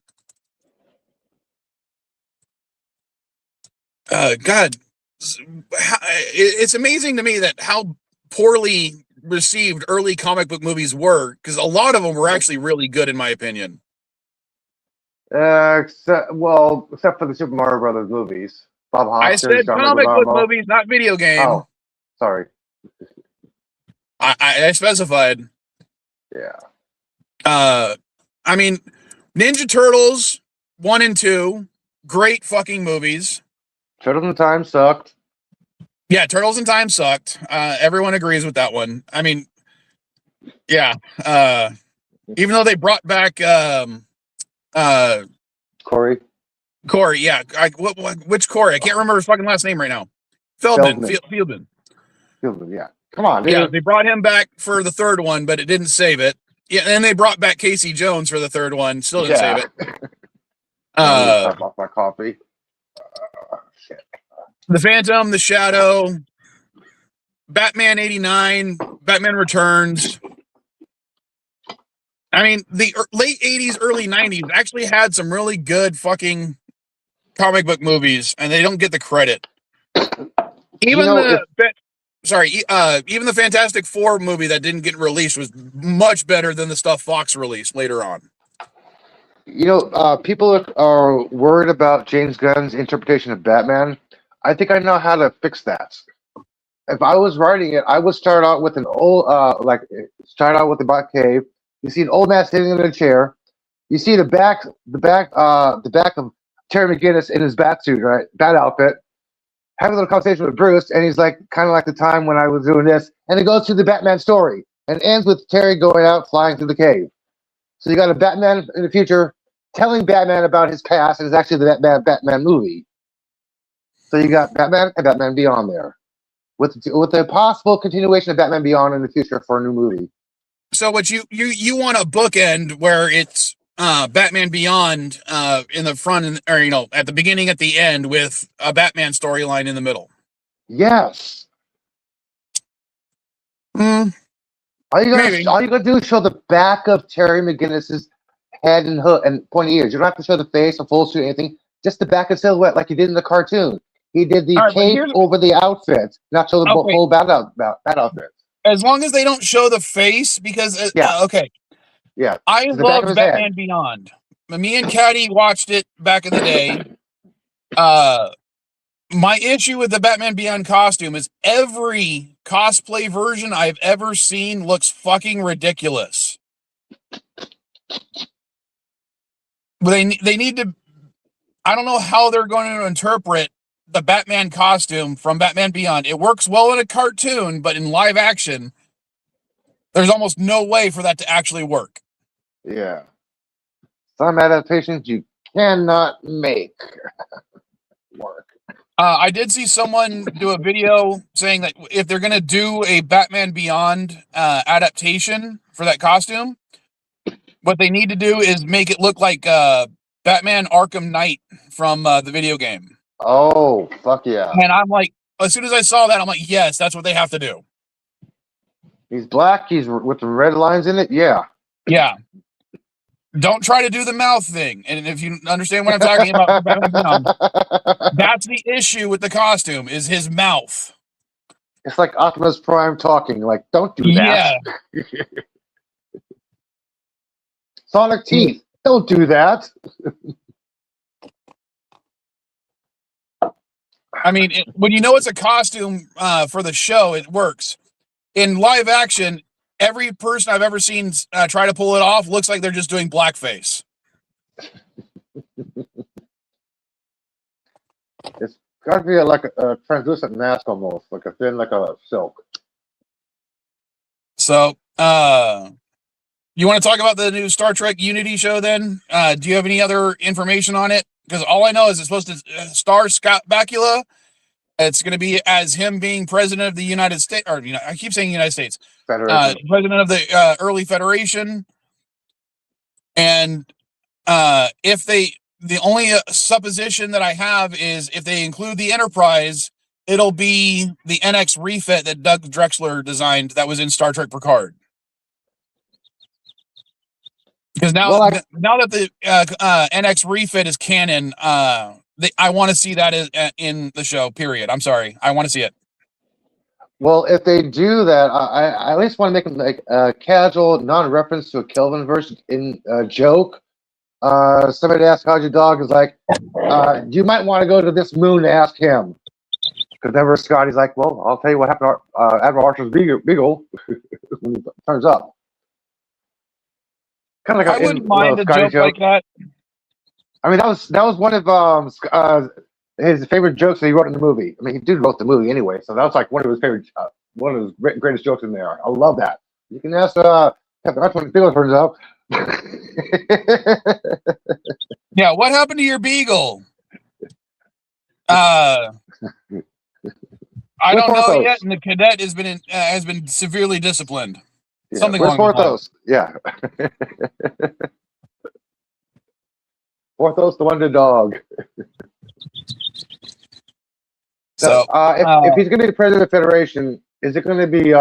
God, it's amazing to me that how poorly received early comic book movies were, because a lot of them were actually really good in my opinion. Except for the Super Mario Brothers movies. Bob Hoskins, I said comic book movies, not video game. Oh, sorry. I specified. Yeah. I mean, Ninja Turtles 1 and 2, great fucking movies. Turtles in Time sucked. Yeah, Turtles in Time sucked. Everyone agrees with that one. I mean, yeah. Even though they brought back Corey. Yeah. Which Corey? I can't remember his fucking last name right now. Fieldman. Yeah. Come on, dude. Yeah, they brought him back for the 3rd one, but it didn't save it. Yeah, and they brought back Casey Jones for the 3rd one. Still didn't save it. Off my coffee. The Phantom, The Shadow, Batman 89, Batman Returns. I mean, the late 80s, early 90s actually had some really good fucking comic book movies, and they don't get the credit. Even even the Fantastic Four movie that didn't get released was much better than the stuff Fox released later on. People are worried about James Gunn's interpretation of Batman. I think I know how to fix that. If I was writing it, I would start out with an old, start out with the Batcave. You see an old man sitting in a chair. You see the back of Terry McGinnis in his bat suit, right? Bat outfit. Having a little conversation with Bruce, and he's like, kind of like the time when I was doing this. And it goes through the Batman story and ends with Terry going out flying through the cave. So you got a Batman in the future telling Batman about his past, and it's actually the Batman movie. So you got Batman and Batman Beyond there, with a possible continuation of Batman Beyond in the future for a new movie. So what you want a bookend where it's Batman Beyond in the front, or at the beginning, at the end, with a Batman storyline in the middle. Yes. All you gotta do is show the back of Terry McGinnis's head and hood and pointy ears. You don't have to show the face or full suit or anything. Just the back of silhouette, like he did in the cartoon. He did the cape over the outfit, not show the whole bat outfit. As long as they don't show the face, because yeah, I love Batman Beyond. Me and Caddy watched it back in the day. My issue with the Batman Beyond costume is every cosplay version I've ever seen looks fucking ridiculous. But they need to. I don't know how they're going to interpret the Batman costume from Batman Beyond. It works well in a cartoon, but in live action, there's almost no way for that to actually work. Yeah. Some adaptations you cannot make work. I did see someone do a video saying that if they're going to do a Batman Beyond adaptation for that costume, what they need to do is make it look like Batman Arkham Knight from the video game. Oh, fuck yeah. And I'm like, as soon as I saw that, I'm like, yes, that's what they have to do. He's black. He's with the red lines in it. Yeah. Yeah. Don't try to do the mouth thing. And if you understand what I'm talking about, that's the issue with the costume, is his mouth. It's like Optimus Prime talking. Like, don't do that. Yeah. Sonic teeth. Don't do that. I mean, when you know it's a costume for the show, it works. In live action, every person I've ever seen try to pull it off looks like they're just doing blackface. It's got to be like a translucent mask almost, like a thin, like a silk. So, you want to talk about the new Star Trek Unity show then? Do you have any other information on it? Because all I know is it's supposed to star Scott Bakula. It's going to be as him being president of the United States, or I keep saying United States, president of the early Federation. And the only supposition that I have is if they include the Enterprise, it'll be the NX refit that Doug Drexler designed that was in Star Trek Picard. Because now that the NX refit is canon, I want to see that in the show, period. I'm sorry. I want to see it. Well, if they do that, I at least want to make them like a casual, non-reference to a Kelvin verse in a joke. Somebody asked, how's your dog? Is like, you might want to go to this moon to ask him. Because never Scotty's like, well, I'll tell you what happened to Admiral Archer's Beagle when he turns up. Kind of like I wouldn't mind a joke like that. I mean, that was one of his favorite jokes that he wrote in the movie. I mean, he did wrote the movie anyway, so that was like one of his favorite, one of his greatest jokes in there. I love that. You can ask that's when Beagle turns up. Yeah, what happened to your Beagle? I don't know yet, and the cadet has been severely disciplined. Yeah, something where's Porthos? Yeah. Porthos the Wonder Dog. So, if he's going to be the president of the Federation, is it going to be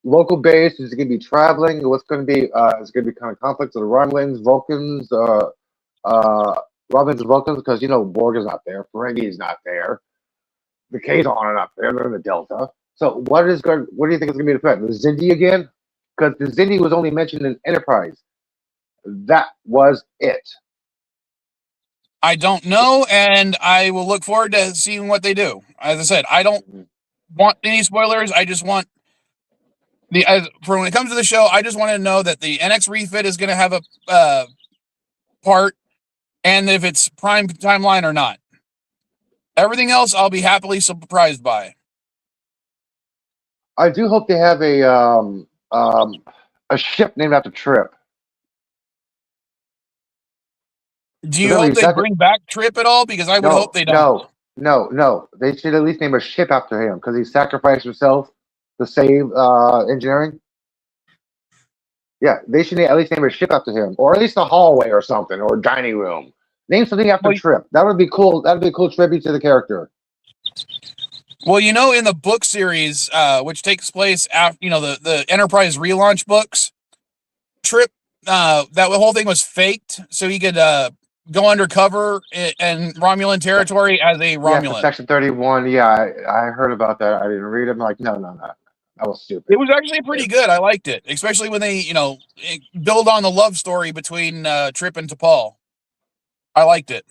local based? Is it going to be traveling? What's going to be? Is it going to be kind of conflicts with the Romulans, Vulcans, Romulans and Vulcans? Because Borg is not there, Ferengi is not there, the Kazon are not there. They're in the Delta. So what do you think is going to be the threat? The Xindi again? Because the Xindi was only mentioned in Enterprise. That was it. I don't know, and I will look forward to seeing what they do. As I said, I don't want any spoilers. I just want for when it comes to the show, I just want to know that the NX refit is going to have a part, and if it's prime timeline or not. Everything else, I'll be happily surprised by. I do hope they have a ship named after Trip. Do you hope they bring back Trip at all? Because I would hope they don't. No. They should at least name a ship after him because he sacrificed himself to save engineering. Yeah, they should at least name a ship after him, or at least a hallway or something, or a dining room. Name something after Trip. That would be cool. That would be a cool tribute to the character. Well, in the book series, which takes place after, the Enterprise relaunch books, Trip, that whole thing was faked so he could go undercover in Romulan territory as a Romulan. Yeah, Section 31. Yeah, I heard about that. I didn't read it. I'm like, no. That was stupid. It was actually pretty good. I liked it, especially when they, build on the love story between Trip and T'Pol. I liked it.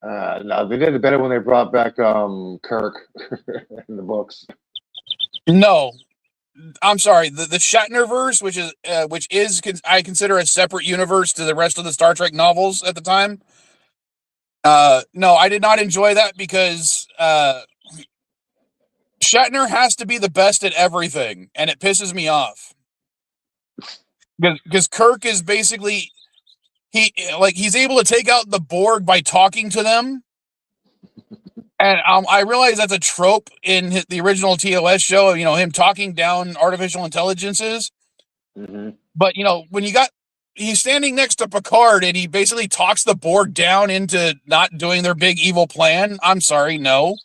No, they did it better when they brought back Kirk in the books. No, I'm sorry. The Shatnerverse, which is I consider a separate universe to the rest of the Star Trek novels at the time. No, I did not enjoy that because Shatner has to be the best at everything, and it pisses me off. Because Kirk is basically he's able to take out the Borg by talking to them. And I realize that's a trope in the original TOS show, him talking down artificial intelligences. Mm-hmm. But, when he's standing next to Picard and he basically talks the Borg down into not doing their big evil plan. I'm sorry, no.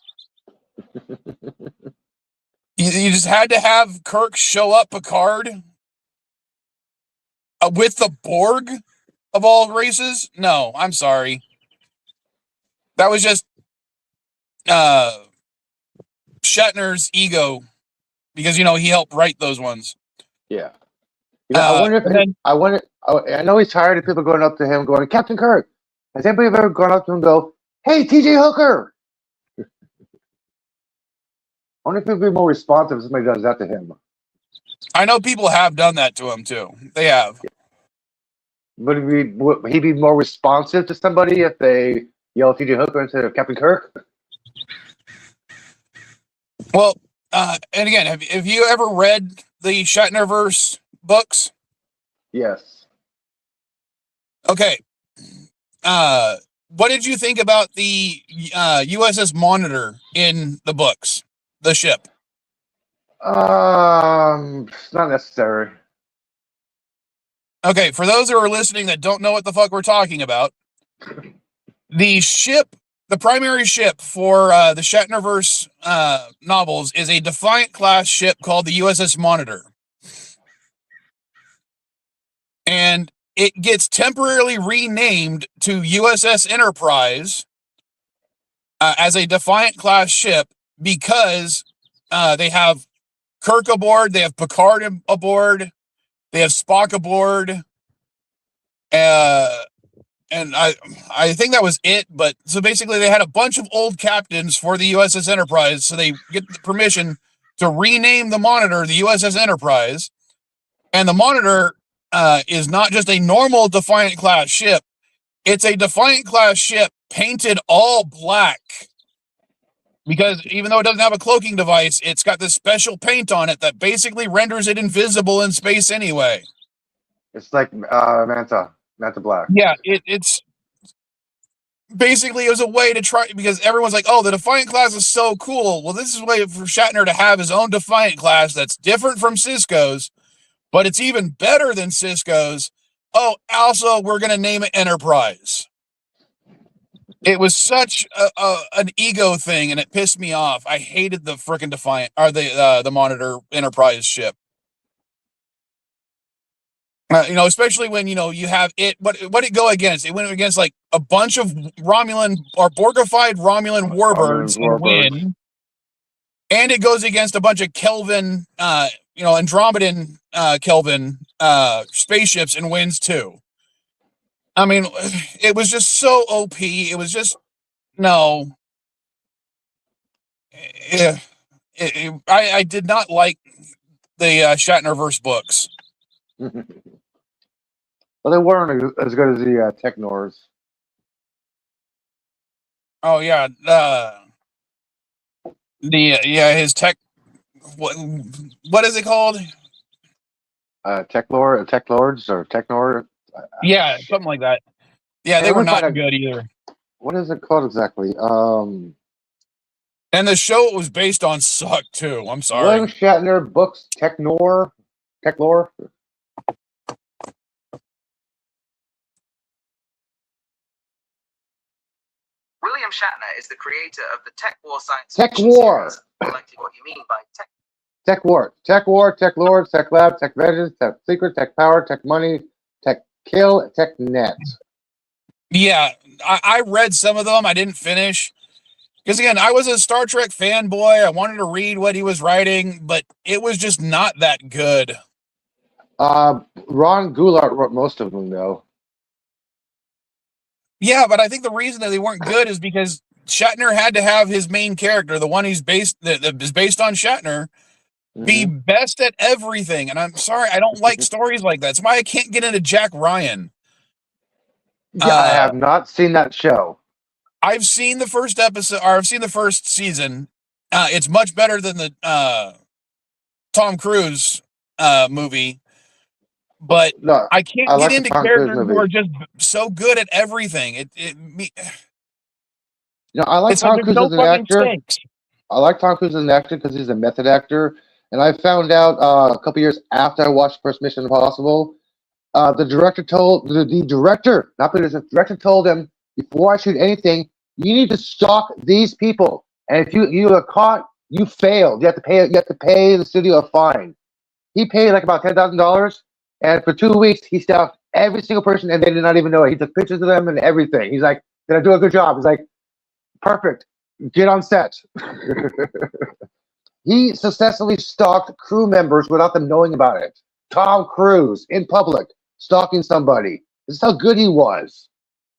You just had to have Kirk show up Picard with the Borg of all races. No, I'm sorry. That was just Shatner's ego because he helped write those ones. Yeah. I know he's tired of people going up to him going, Captain Kirk. Has anybody ever gone up to him and go, hey, TJ Hooker? I wonder if he'd be more responsive if somebody does that to him. I know people have done that to him too. They have. Would he be more responsive to somebody if they yell TJ Hooker instead of Captain Kirk? Well, and again, have you ever read the Shatnerverse books? Yes. Okay. What did you think about the USS Monitor in the books? The ship? It's not necessary. Okay, for those who are listening that don't know what the fuck we're talking about, the primary ship for the Shatnerverse novels is a Defiant class ship called the USS Monitor. And it gets temporarily renamed to USS Enterprise as a Defiant class ship because they have Kirk aboard, they have Picard aboard, they have Spock aboard, and I think that was it. But so basically, they had a bunch of old captains for the USS Enterprise, so they get the permission to rename the Monitor the USS Enterprise, and the Monitor is not just a normal Defiant class ship; it's a Defiant class ship painted all black. Because even though it doesn't have a cloaking device, it's got this special paint on it that basically renders it invisible in space anyway. It's like Manta Black. Yeah, it's basically it was a way to try, because everyone's like, oh, the Defiant class is so cool. Well, this is a way for Shatner to have his own Defiant class that's different from Sisko's, but it's even better than Sisko's. Oh, also, we're going to name it Enterprise. It was such an ego thing, and it pissed me off. I hated the frickin' Defiant or the Monitor Enterprise ship. Especially when you have it. What it go against? It went against like a bunch of Romulan or Borgified Romulan warbirds and win, and it goes against a bunch of Kelvin, Andromedan Kelvin spaceships and wins too. I mean, it was just so OP. It was just no. I did not like the Shatnerverse books. Well, they weren't as good as the Technors. Oh yeah, his tech. What is it called? Tech Lords or Technor. Yeah, something like that. Yeah, they were not good either. What is it called exactly? And the show it was based on sucked too. I'm sorry. William Shatner books Techlore. William Shatner is the creator of the Tech War science Tech fiction War. series. Likely what you mean by tech. Tech War, Tech Lords, Tech Lab, Tech Vengeance, Tech Secret, Tech Power, Tech Money, Tech Kill, Tech Net. Yeah, I read some of them. I didn't finish. Because again, I was a Star Trek fanboy. I wanted to read what he was writing, but it was just not that good. Ron Goulart wrote most of them, though. Yeah, but I think the reason that they weren't good is because Shatner had to have his main character, the one that is based on Shatner, be best at everything. And I'm sorry, I don't like stories like that. That's why I can't get into Jack Ryan. Yeah, I have not seen that show. I've seen the first episode, or I've seen the first season. It's much better than the Tom Cruise movie. But no, I can't get into characters who are just so good at everything. I like Tom Cruise as an actor. I like Tom Cruise as an actor because he's a method actor. And I found out a couple years after I watched First Mission Impossible, the director told the director, not producer, the director told him, before I shoot anything, you need to stalk these people. And if you are caught, you failed. You have to pay the studio a fine. He paid like about $10,000. And for 2 weeks, he stalked every single person, and they did not even know it. He took pictures of them and everything. He's like, did I do a good job? He's like, perfect. Get on set. He successfully stalked crew members without them knowing about it. Tom Cruise, in public, stalking somebody. This is how good he was.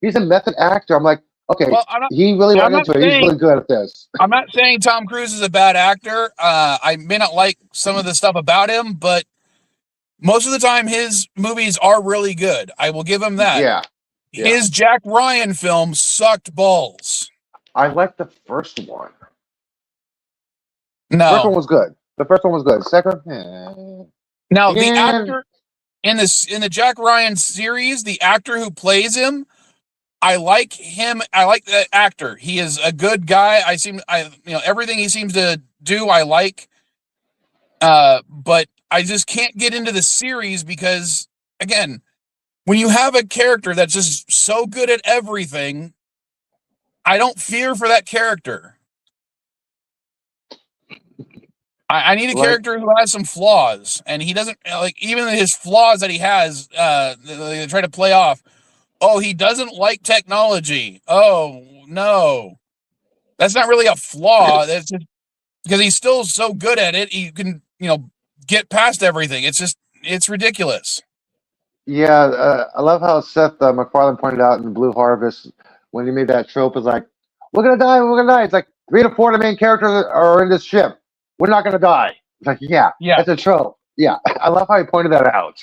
He's a method actor. I'm like, okay, he really went into it. He's really good at this. I'm not saying Tom Cruise is a bad actor. I may not like some of the stuff about him, but most of the time, his movies are really good. I will give him that. Yeah. His Jack Ryan film sucked balls. I like the first one. No. The first one was good. Second, Now, the actor in the Jack Ryan series, the actor who plays him, I like him. I like the actor. He is a good guy. Everything he seems to do, I like. But I just can't get into the series because, again, when you have a character that's just so good at everything, I don't fear for that character. I need a character who has some flaws, and he doesn't, even his flaws that he has, they try to play off. Oh, he doesn't like technology. Oh, no. That's not really a flaw. That's just because he's still so good at it. He can, get past everything. It's ridiculous. Yeah, I love how Seth MacFarlane pointed out in Blue Harvest when he made that trope. Is like, we're gonna die. It's like 3 to 4 of the main characters are in this ship. We're not gonna die. It's like, yeah, that's a trope. Yeah, I love how he pointed that out.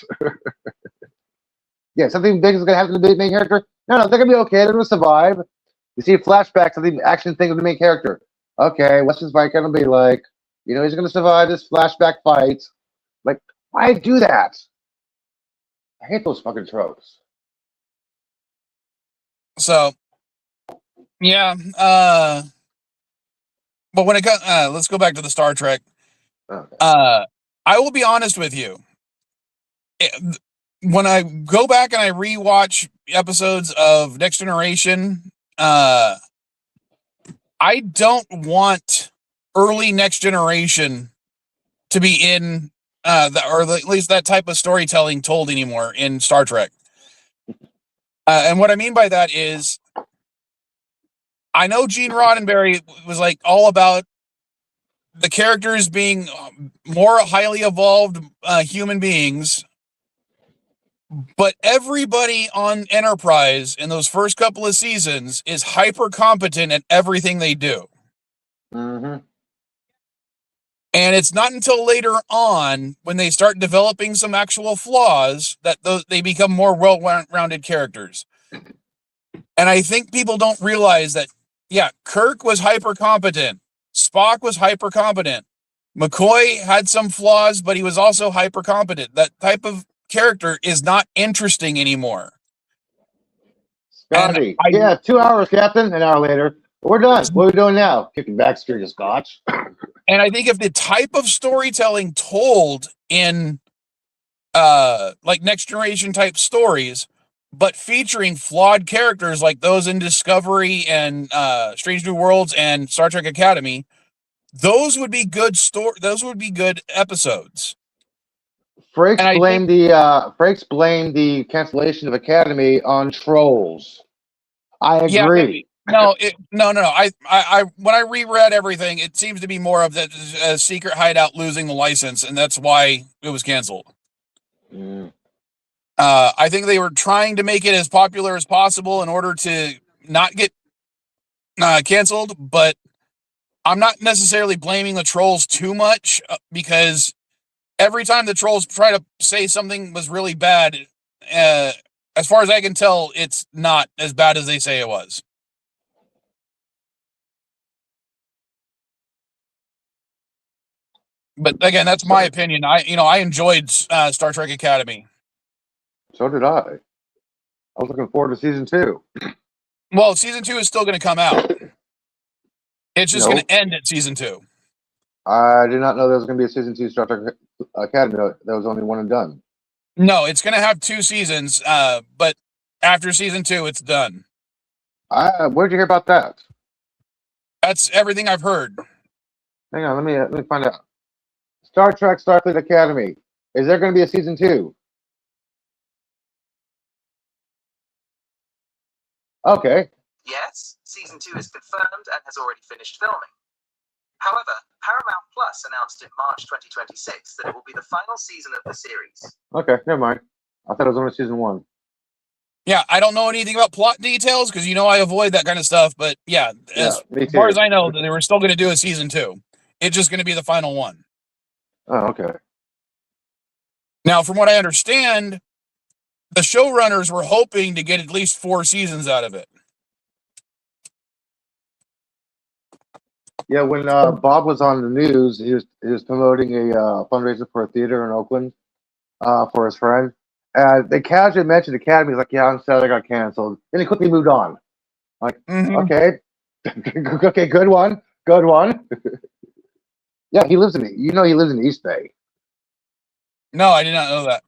Yeah, something big is gonna happen to the main character. No, they're gonna be okay. They're gonna survive. You see flashbacks of the action thing of the main character. Okay, what's his fight gonna be like? He's gonna survive this flashback fight. Like, why do that? I hate those fucking tropes. So, yeah. But when it comes, let's go back to the Star Trek. Okay. I will be honest with you. When I go back and I rewatch episodes of Next Generation I don't want early Next Generation to be in at least that type of storytelling told anymore in Star Trek. And what I mean by that is, I know Gene Roddenberry was like all about the characters being more highly evolved human beings, but everybody on Enterprise in those first couple of seasons is hyper competent at everything they do. Mm-hmm. And it's not until later on, when they start developing some actual flaws, that they become more well-rounded characters. And I think people don't realize that, yeah, Kirk was hyper competent. Spock was hyper competent. McCoy had some flaws, but he was also hyper competent. That type of character is not interesting anymore. Scotty, yeah, 2 hours, Captain. An hour later, we're done. What are we doing now? Kicking back street of scotch. And I think if the type of storytelling told in like Next Generation type stories, but featuring flawed characters like those in Discovery and Strange New Worlds and Star Trek Academy, those would be good those would be good episodes. Frakes blamed the cancellation of Academy on trolls. I agree. No. I when I reread everything, it seems to be more of the Secret Hideout losing the license, and that's why it was canceled. Mm. I think they were trying to make it as popular as possible in order to not get canceled, but I'm not necessarily blaming the trolls too much, because every time the trolls try to say something was really bad, as far as I can tell, it's not as bad as they say it was. But again, that's my opinion. I enjoyed Star Trek Academy. So did I. I was looking forward to season 2. Well, season 2 is still going to come out. It's just going to end at season 2. I did not know there was going to be a season 2 Star Trek Academy. There was only one and done. No, it's going to have 2 seasons, but after season 2, it's done. Where'd you hear about that? That's everything I've heard. Hang on, let me find out. Star Trek Starfleet Academy. Is there going to be a season 2? Okay. Yes, season 2 is confirmed and has already finished filming. However, Paramount Plus announced in March 2026 that it will be the final season of the series. Okay, never mind. I thought it was only season 1. Yeah, I don't know anything about plot details because I avoid that kind of stuff. But yeah, as far as I know, they were still going to do a season 2. It's just going to be the final one. Oh, okay. Now, from what I understand, the showrunners were hoping to get at least 4 seasons out of it. Yeah, when Bob was on the news, he was promoting a fundraiser for a theater in Oakland for his friend. They casually mentioned Academy. He's like, "Yeah, I'm sad I got canceled." Then he quickly moved on. Like, okay, okay, good one. Yeah, he lives in East Bay. No, I did not know that.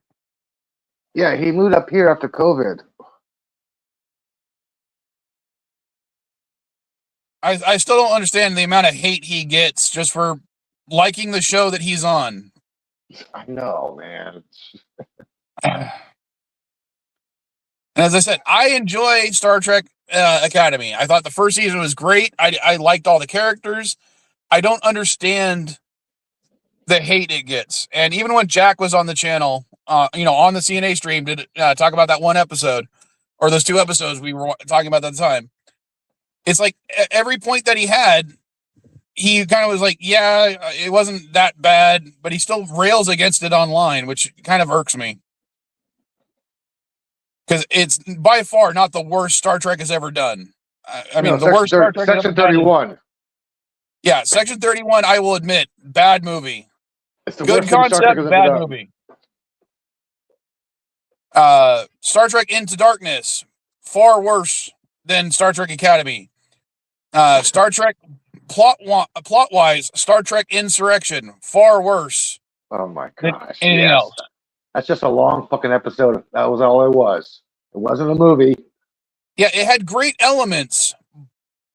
Yeah, he moved up here after COVID. I still don't understand the amount of hate he gets just for liking the show that he's on. I know, man. And as I said, I enjoy Star Trek Academy. I thought the first season was great. I liked all the characters. I don't understand the hate it gets. And even when Jack was on the channel, on the CNA stream, to talk about that one episode, or those 2 episodes we were talking about at the time, it's like every point that he had, he kind of was like, yeah, it wasn't that bad, but he still rails against it online, which kind of irks me. Because it's by far not the worst Star Trek has ever done. The worst Star Trek Section 31. Yeah, Section 31, I will admit, bad movie. It's the Good concept, bad movie. Star Trek Into Darkness, far worse than Star Trek Academy. Star Trek plot-wise, Star Trek Insurrection, far worse. Oh my gosh! Anything else? That's just a long fucking episode. That was all it was. It wasn't a movie. Yeah, it had great elements,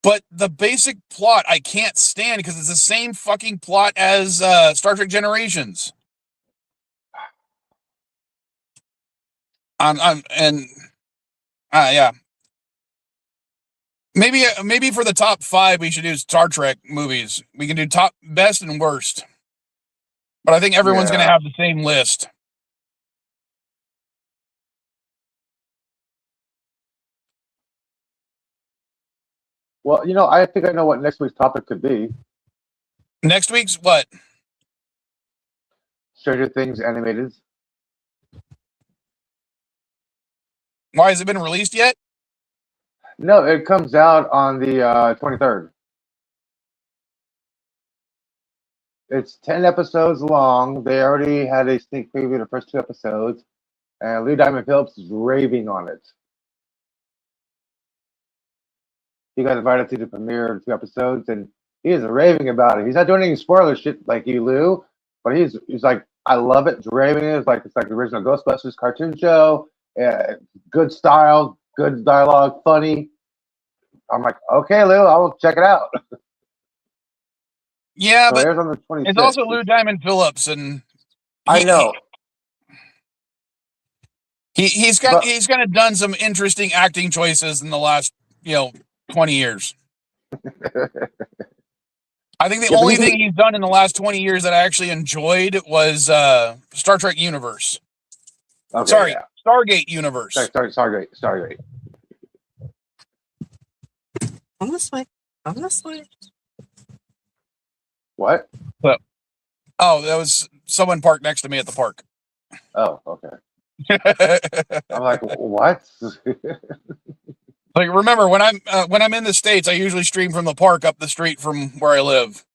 but the basic plot I can't stand because it's the same fucking plot as Star Trek Generations. Yeah. Maybe for the top 5 we should do Star Trek movies. We can do top, best, and worst. But I think everyone's going to have the same list. Well, I think I know what next week's topic could be. Next week's what? Stranger Things animated. Why, has it been released yet? No, it comes out on the 23rd. It's 10 episodes long. They already had a sneak preview of the first 2 episodes, and Lou Diamond Phillips is raving on it. He got invited to the premiere of 2 episodes, and he is raving about it. He's not doing any spoiler shit like you, Lou, but he's like, I love it. He's raving it. It's like the original Ghostbusters cartoon show. Good style, good dialogue, funny. I'm like, okay, Lou, I'll check it out. Yeah, so but it on the 26th. It's also Lou Diamond Phillips, and I know he's kind of done some interesting acting choices in the last 20 years. I think the only thing he's done in the last 20 years that I actually enjoyed was Star Trek Universe. Okay, Sorry, yeah. Stargate Universe. Stargate. I'm this way. What? Oh, that was someone parked next to me at the park. Oh, okay. I'm like, what? Like, remember when I'm in the States, I usually stream from the park up the street from where I live.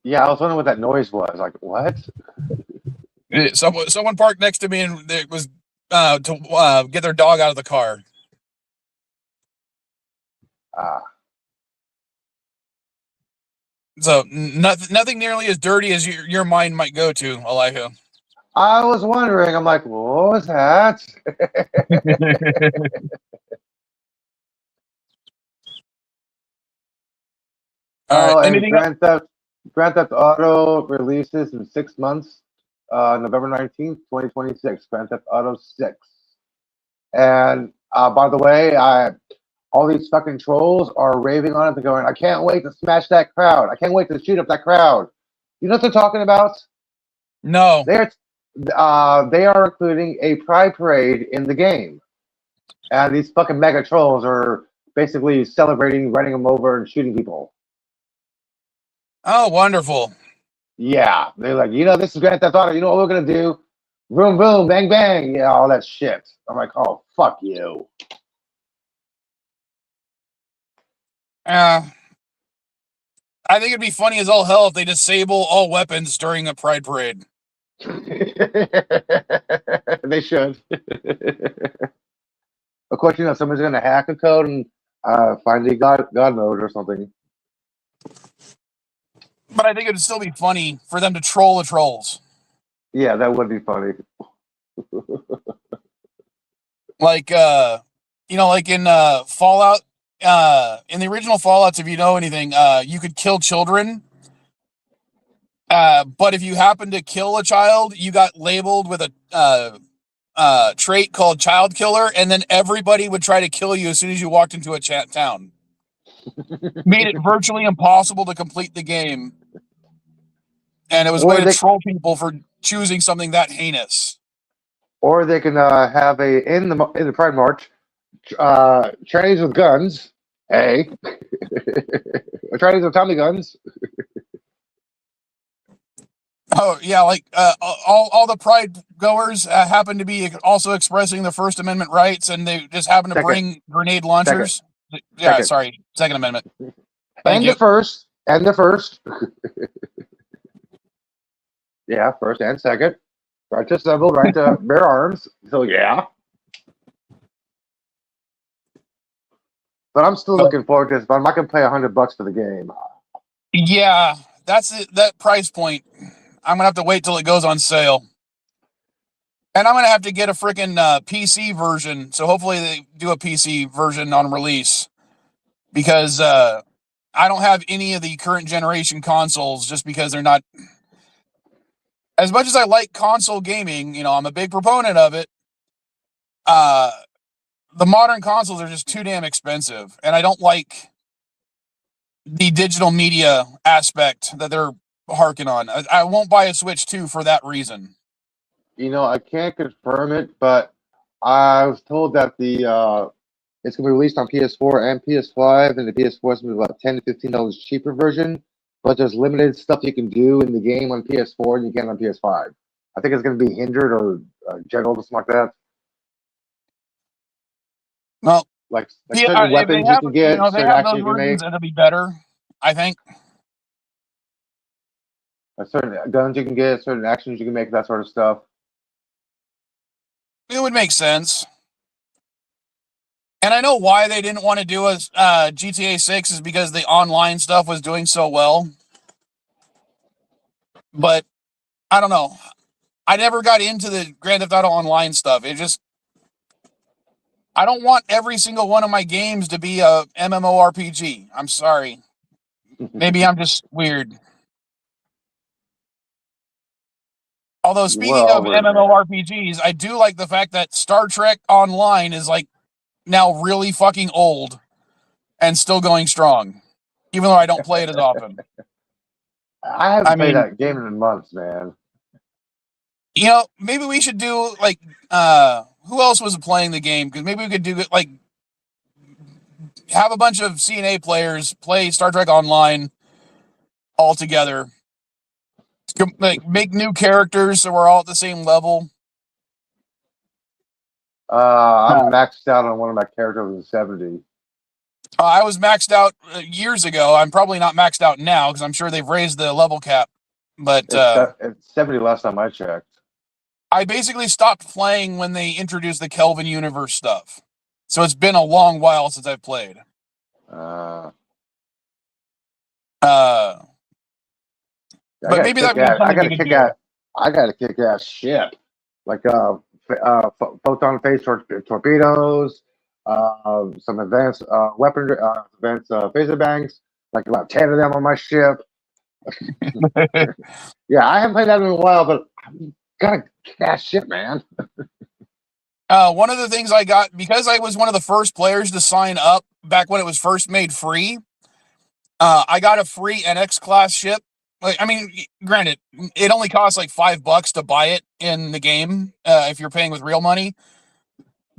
Yeah, I was wondering what that noise was. Like, what? Someone parked next to me, and it was to get their dog out of the car. So nothing nearly as dirty as your mind might go to, Elihu. I was wondering. I'm like, what was that? And Grand Theft Auto releases in 6 months, November 19th, 2026. Grand Theft Auto 6. And by the way, all these fucking trolls are raving on it. They're going, I can't wait to smash that crowd. I can't wait to shoot up that crowd. You know what they're talking about? No. They are including a pride parade in the game. And these fucking mega trolls are basically celebrating, running them over, and shooting people. Oh, wonderful. Yeah. They're like, this is Grand Theft Auto. You know what we're going to do? Boom, boom, bang, bang. Yeah, all that shit. I'm like, oh, fuck you. I think it'd be funny as all hell if they disable all weapons during a pride parade. They should. Of course, someone's going to hack a code and find the God mode or something. But I think it'd still be funny for them to troll the trolls. Yeah, that would be funny. Like, like in Fallout, in the original Fallouts, if you know anything, you could kill children. But if you happen to kill a child, you got labeled with a trait called child killer, and then everybody would try to kill you as soon as you walked into a town. Made it virtually impossible to complete the game. And it was a way to troll people for choosing something that heinous. Or they can have in the Pride March, Chinese with guns. Hey. Chinese with Tommy guns. Oh, yeah, like all the Pride goers happen to be also expressing the First Amendment rights, and they just happen to bring grenade launchers. Second Amendment. And the first. Yeah, first and second. Right to assemble, right to bear arms. So, yeah. But I'm still looking forward to this, but I'm not going to pay $100 for the game. Yeah, that's it, that price point. I'm going to have to wait till it goes on sale. And I'm gonna have to get a freaking PC version. So hopefully they do a PC version on release, because I don't have any of the current generation consoles, just because they're not. As much as I like console gaming, I'm a big proponent of it. The modern consoles are just too damn expensive, and I don't like the digital media aspect that they're harking on. I won't buy a Switch 2 for that reason. I can't confirm it, but I was told that it's going to be released on PS4 and PS5, and the PS4 is going to be about $10 to $15 cheaper version. But there's limited stuff you can do in the game on PS4 and you can't on PS5. I think it's going to be hindered or juggled or something like that. Well, like certain weapons you can get, they have those versions, it'll be better, I think. Certain guns you can get, certain actions you can make, that sort of stuff. It would make sense. And I know why they didn't want to do a GTA 6 is because the online stuff was doing so well. But I don't know. I never got into the Grand Theft Auto Online stuff. I don't want every single one of my games to be a MMORPG. I'm sorry. Maybe I'm just weird. Although, speaking of MMORPGs, I do like the fact that Star Trek Online is now really fucking old and still going strong, even though I don't play it as often. I haven't played that game in months, man. Maybe we should do who else was playing the game? Because maybe we could do have a bunch of CNA players play Star Trek Online all together. Make new characters so we're all at the same level. I'm maxed out on one of my characters in 70. I was maxed out years ago. I'm probably not maxed out now because I'm sure they've raised the level cap. But it's 70 last time I checked. I basically stopped playing when they introduced the Kelvin Universe stuff. So it's been a long while since I've played. But maybe that would be something we could do. I got a kick-ass ship. Like photon phase torpedoes, some advanced weaponry, advanced phaser banks, like about 10 of them on my ship. Yeah, I haven't played that in a while, but I've got a kick-ass ship, man. One of the things I got, because I was one of the first players to sign up back when it was first made free, I got a free NX class ship. Granted, it only costs $5 to buy it in the game if you're paying with real money.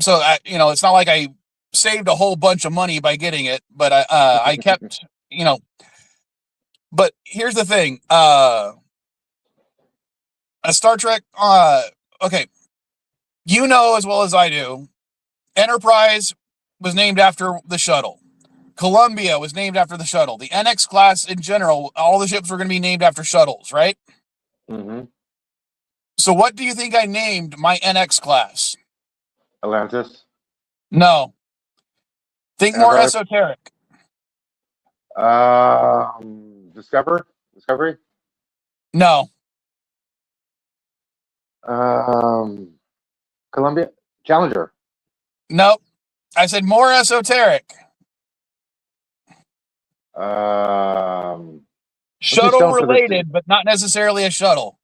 So, it's not like I saved a whole bunch of money by getting it, but I kept, But here's the thing. A Star Trek, okay, as well as I do, Enterprise was named after the shuttle. Columbia was named after the shuttle. The NX class in general, all the ships were going to be named after shuttles, right? Mm-hmm. So what do you think I named my NX class? Atlantis? No. Think more esoteric. Discovery? No. Columbia? Challenger? Nope. I said more esoteric. Shuttle related, but not necessarily a shuttle.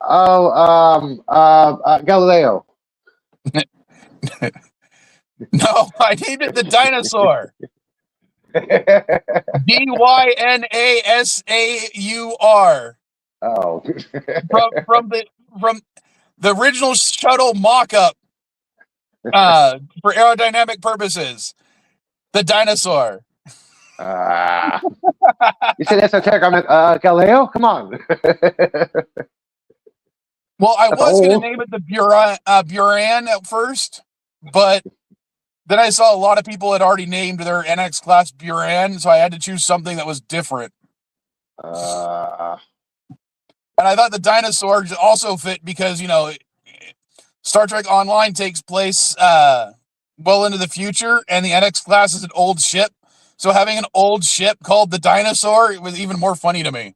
Galileo. No, I named it the Dinosaur. DYNASAUR. Oh. from the original shuttle mock-up for aerodynamic purposes. The Dinosaur. You said esoteric. I'm like, Galileo? Come on. Well, I was going to name it the Buran at first, but then I saw a lot of people had already named their NX class Buran, so I had to choose something that was different. And I thought the Dinosaur also fit because, Star Trek Online takes place well into the future, and the NX class is an old ship. So having an old ship called the Dinosaur, it was even more funny to me.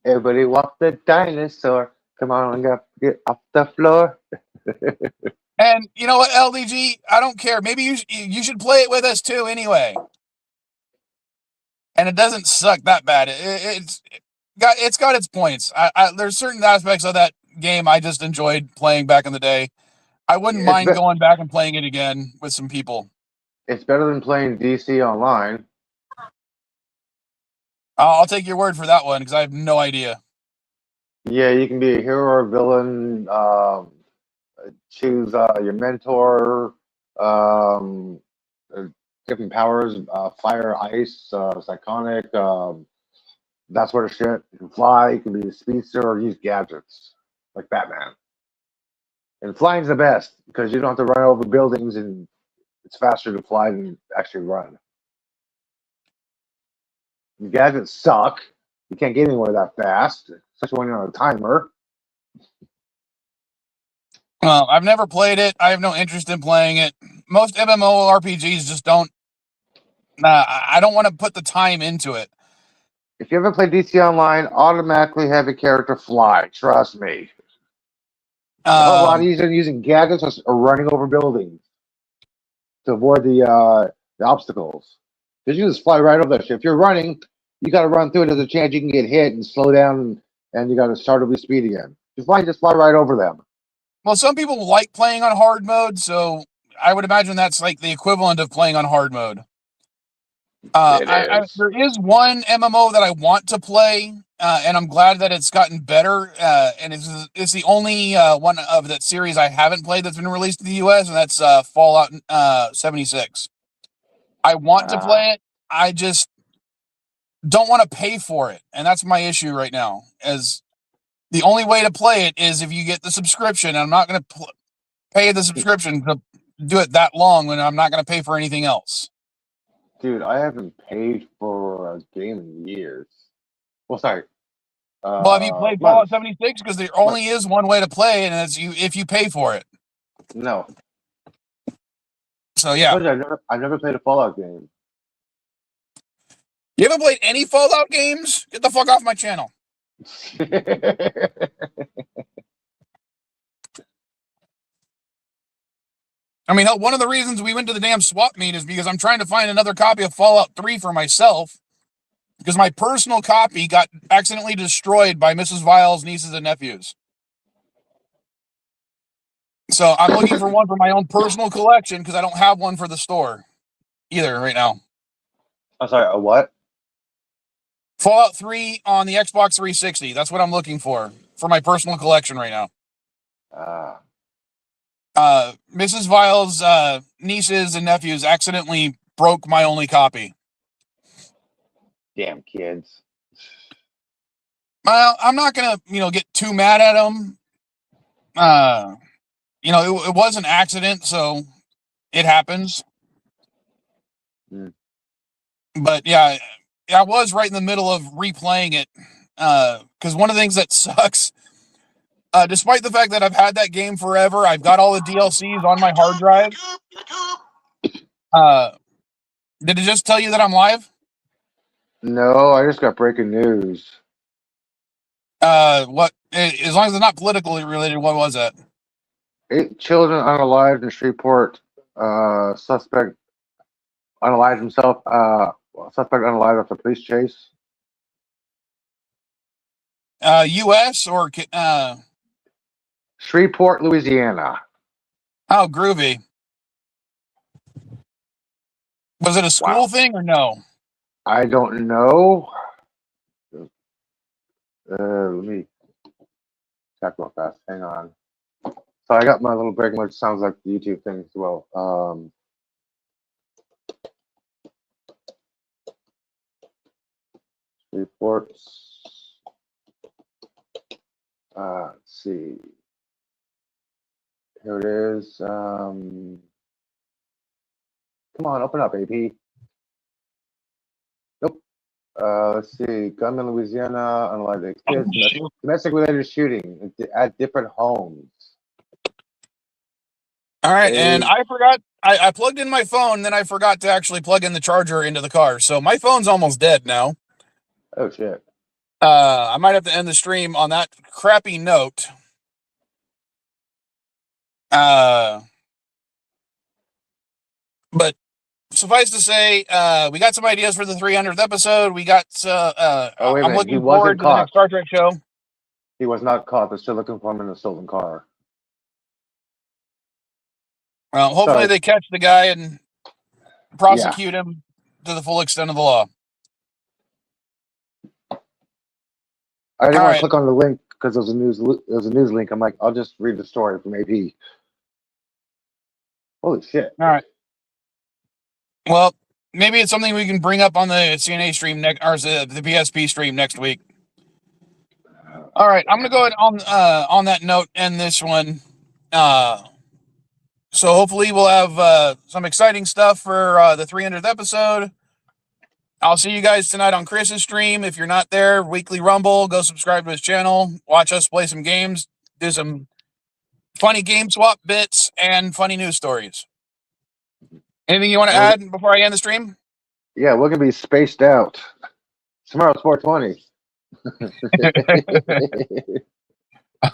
Everybody walk the dinosaur. Come on, get off the floor. And you know what, LDG? I don't care. Maybe you should play it with us too, anyway. And it doesn't suck that bad. It's got its points. There's certain aspects of that game I just enjoyed playing back in the day. I wouldn't mind going back and playing it again with some people. It's better than playing DC online. I'll take your word for that one because I have no idea. Yeah, you can be a hero or villain. Choose your mentor. Different powers: fire, ice, psychonic. That sort of shit. You can fly. You can be a speedster or use gadgets like Batman. And flying's the best because you don't have to run over buildings, and it's faster to fly than actually run. The gadgets suck. You can't get anywhere that fast, especially when you're on a timer. Well, I've never played it. I have no interest in playing it. Most MMORPGs just don't. I don't want to put the time into it. If you ever play DC Online, automatically have a character fly. Trust me. It's a whole lot easier than using gadgets or running over buildings to avoid the obstacles. Because you just fly right over that shit. If you're running, you got to run through it. There's a chance you can get hit and slow down, and you got to start over speed again. Just fly right over them. Well, some people like playing on hard mode, so I would imagine that's like the equivalent of playing on hard mode. There is one MMO that I want to play, and I'm glad that it's gotten better. And it's the only one of that series I haven't played that's been released in the US, and that's Fallout 76. I want to play it. I just don't want to pay for it, and that's my issue right now. As the only way to play it is if you get the subscription, and I'm not going to pay the subscription to do it that long when I'm not going to pay for anything else. Dude, I haven't paid for a game in years. Well, sorry. Well, have you played Fallout 76? Because there only is one way to play, and it's if you pay for it. No. So yeah, I never played a Fallout game. You haven't played any Fallout games? Get the fuck off my channel. I mean, one of the reasons we went to the damn swap meet is because I'm trying to find another copy of Fallout 3 for myself, because my personal copy got accidentally destroyed by Mrs. Vile's nieces and nephews. So I'm looking for one for my own personal collection because I don't have one for the store either right now. I'm sorry, a what? Fallout 3 on the Xbox 360. That's what I'm looking for my personal collection right now. Mrs. Vile's nieces and nephews accidentally broke my only copy. Damn kids. Well, I'm not gonna, get too mad at them. It was an accident, so it happens. But yeah, I was right in the middle of replaying it. Because one of the things that sucks, despite the fact that I've had that game forever, I've got all the DLCs on my hard drive. Did it just tell you that I'm live? No, I just got breaking news. What? As long as it's not politically related, what was that? 8 children unalived in Shreveport. Suspect unalived himself. Suspect unalived after police chase. U.S. or Shreveport, Louisiana. Oh, groovy. Was it a school thing or no? I don't know. Let me check real fast. Hang on. So I got my little break, which sounds like the YouTube thing as well. Reports. Let's see. Here it is. Come on, open up, AP. Nope. Let's see. Gunman, Louisiana, unalived kids. Domestic related shooting at different homes. All right, and I forgot. I plugged in my phone, then I forgot to actually plug in the charger into the car. So my phone's almost dead now. Oh shit! I might have to end the stream on that crappy note. But suffice to say, we got some ideas for the 300th episode. We got. I'm looking forward to the next Star Trek show. He was not caught. They're still looking for him in a stolen car. Well, hopefully they catch the guy and prosecute him to the full extent of the law. I didn't want to click on the link because it was a news link. I'm like, I'll just read the story from AP. Holy shit! All right. Well, maybe it's something we can bring up on the CNA stream or the PSP stream next week. All right, I'm gonna go ahead on that note end this one. So hopefully we'll have some exciting stuff for the 300th episode. I'll see you guys tonight on Chris's stream. If you're not there, Weekly Rumble, go subscribe to his channel. Watch us play some games, do some funny game swap bits, and funny news stories. Anything you want to add before I end the stream? Yeah, we're gonna be spaced out. Tomorrow's 420.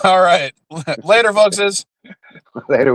All right. Later, folks. Later.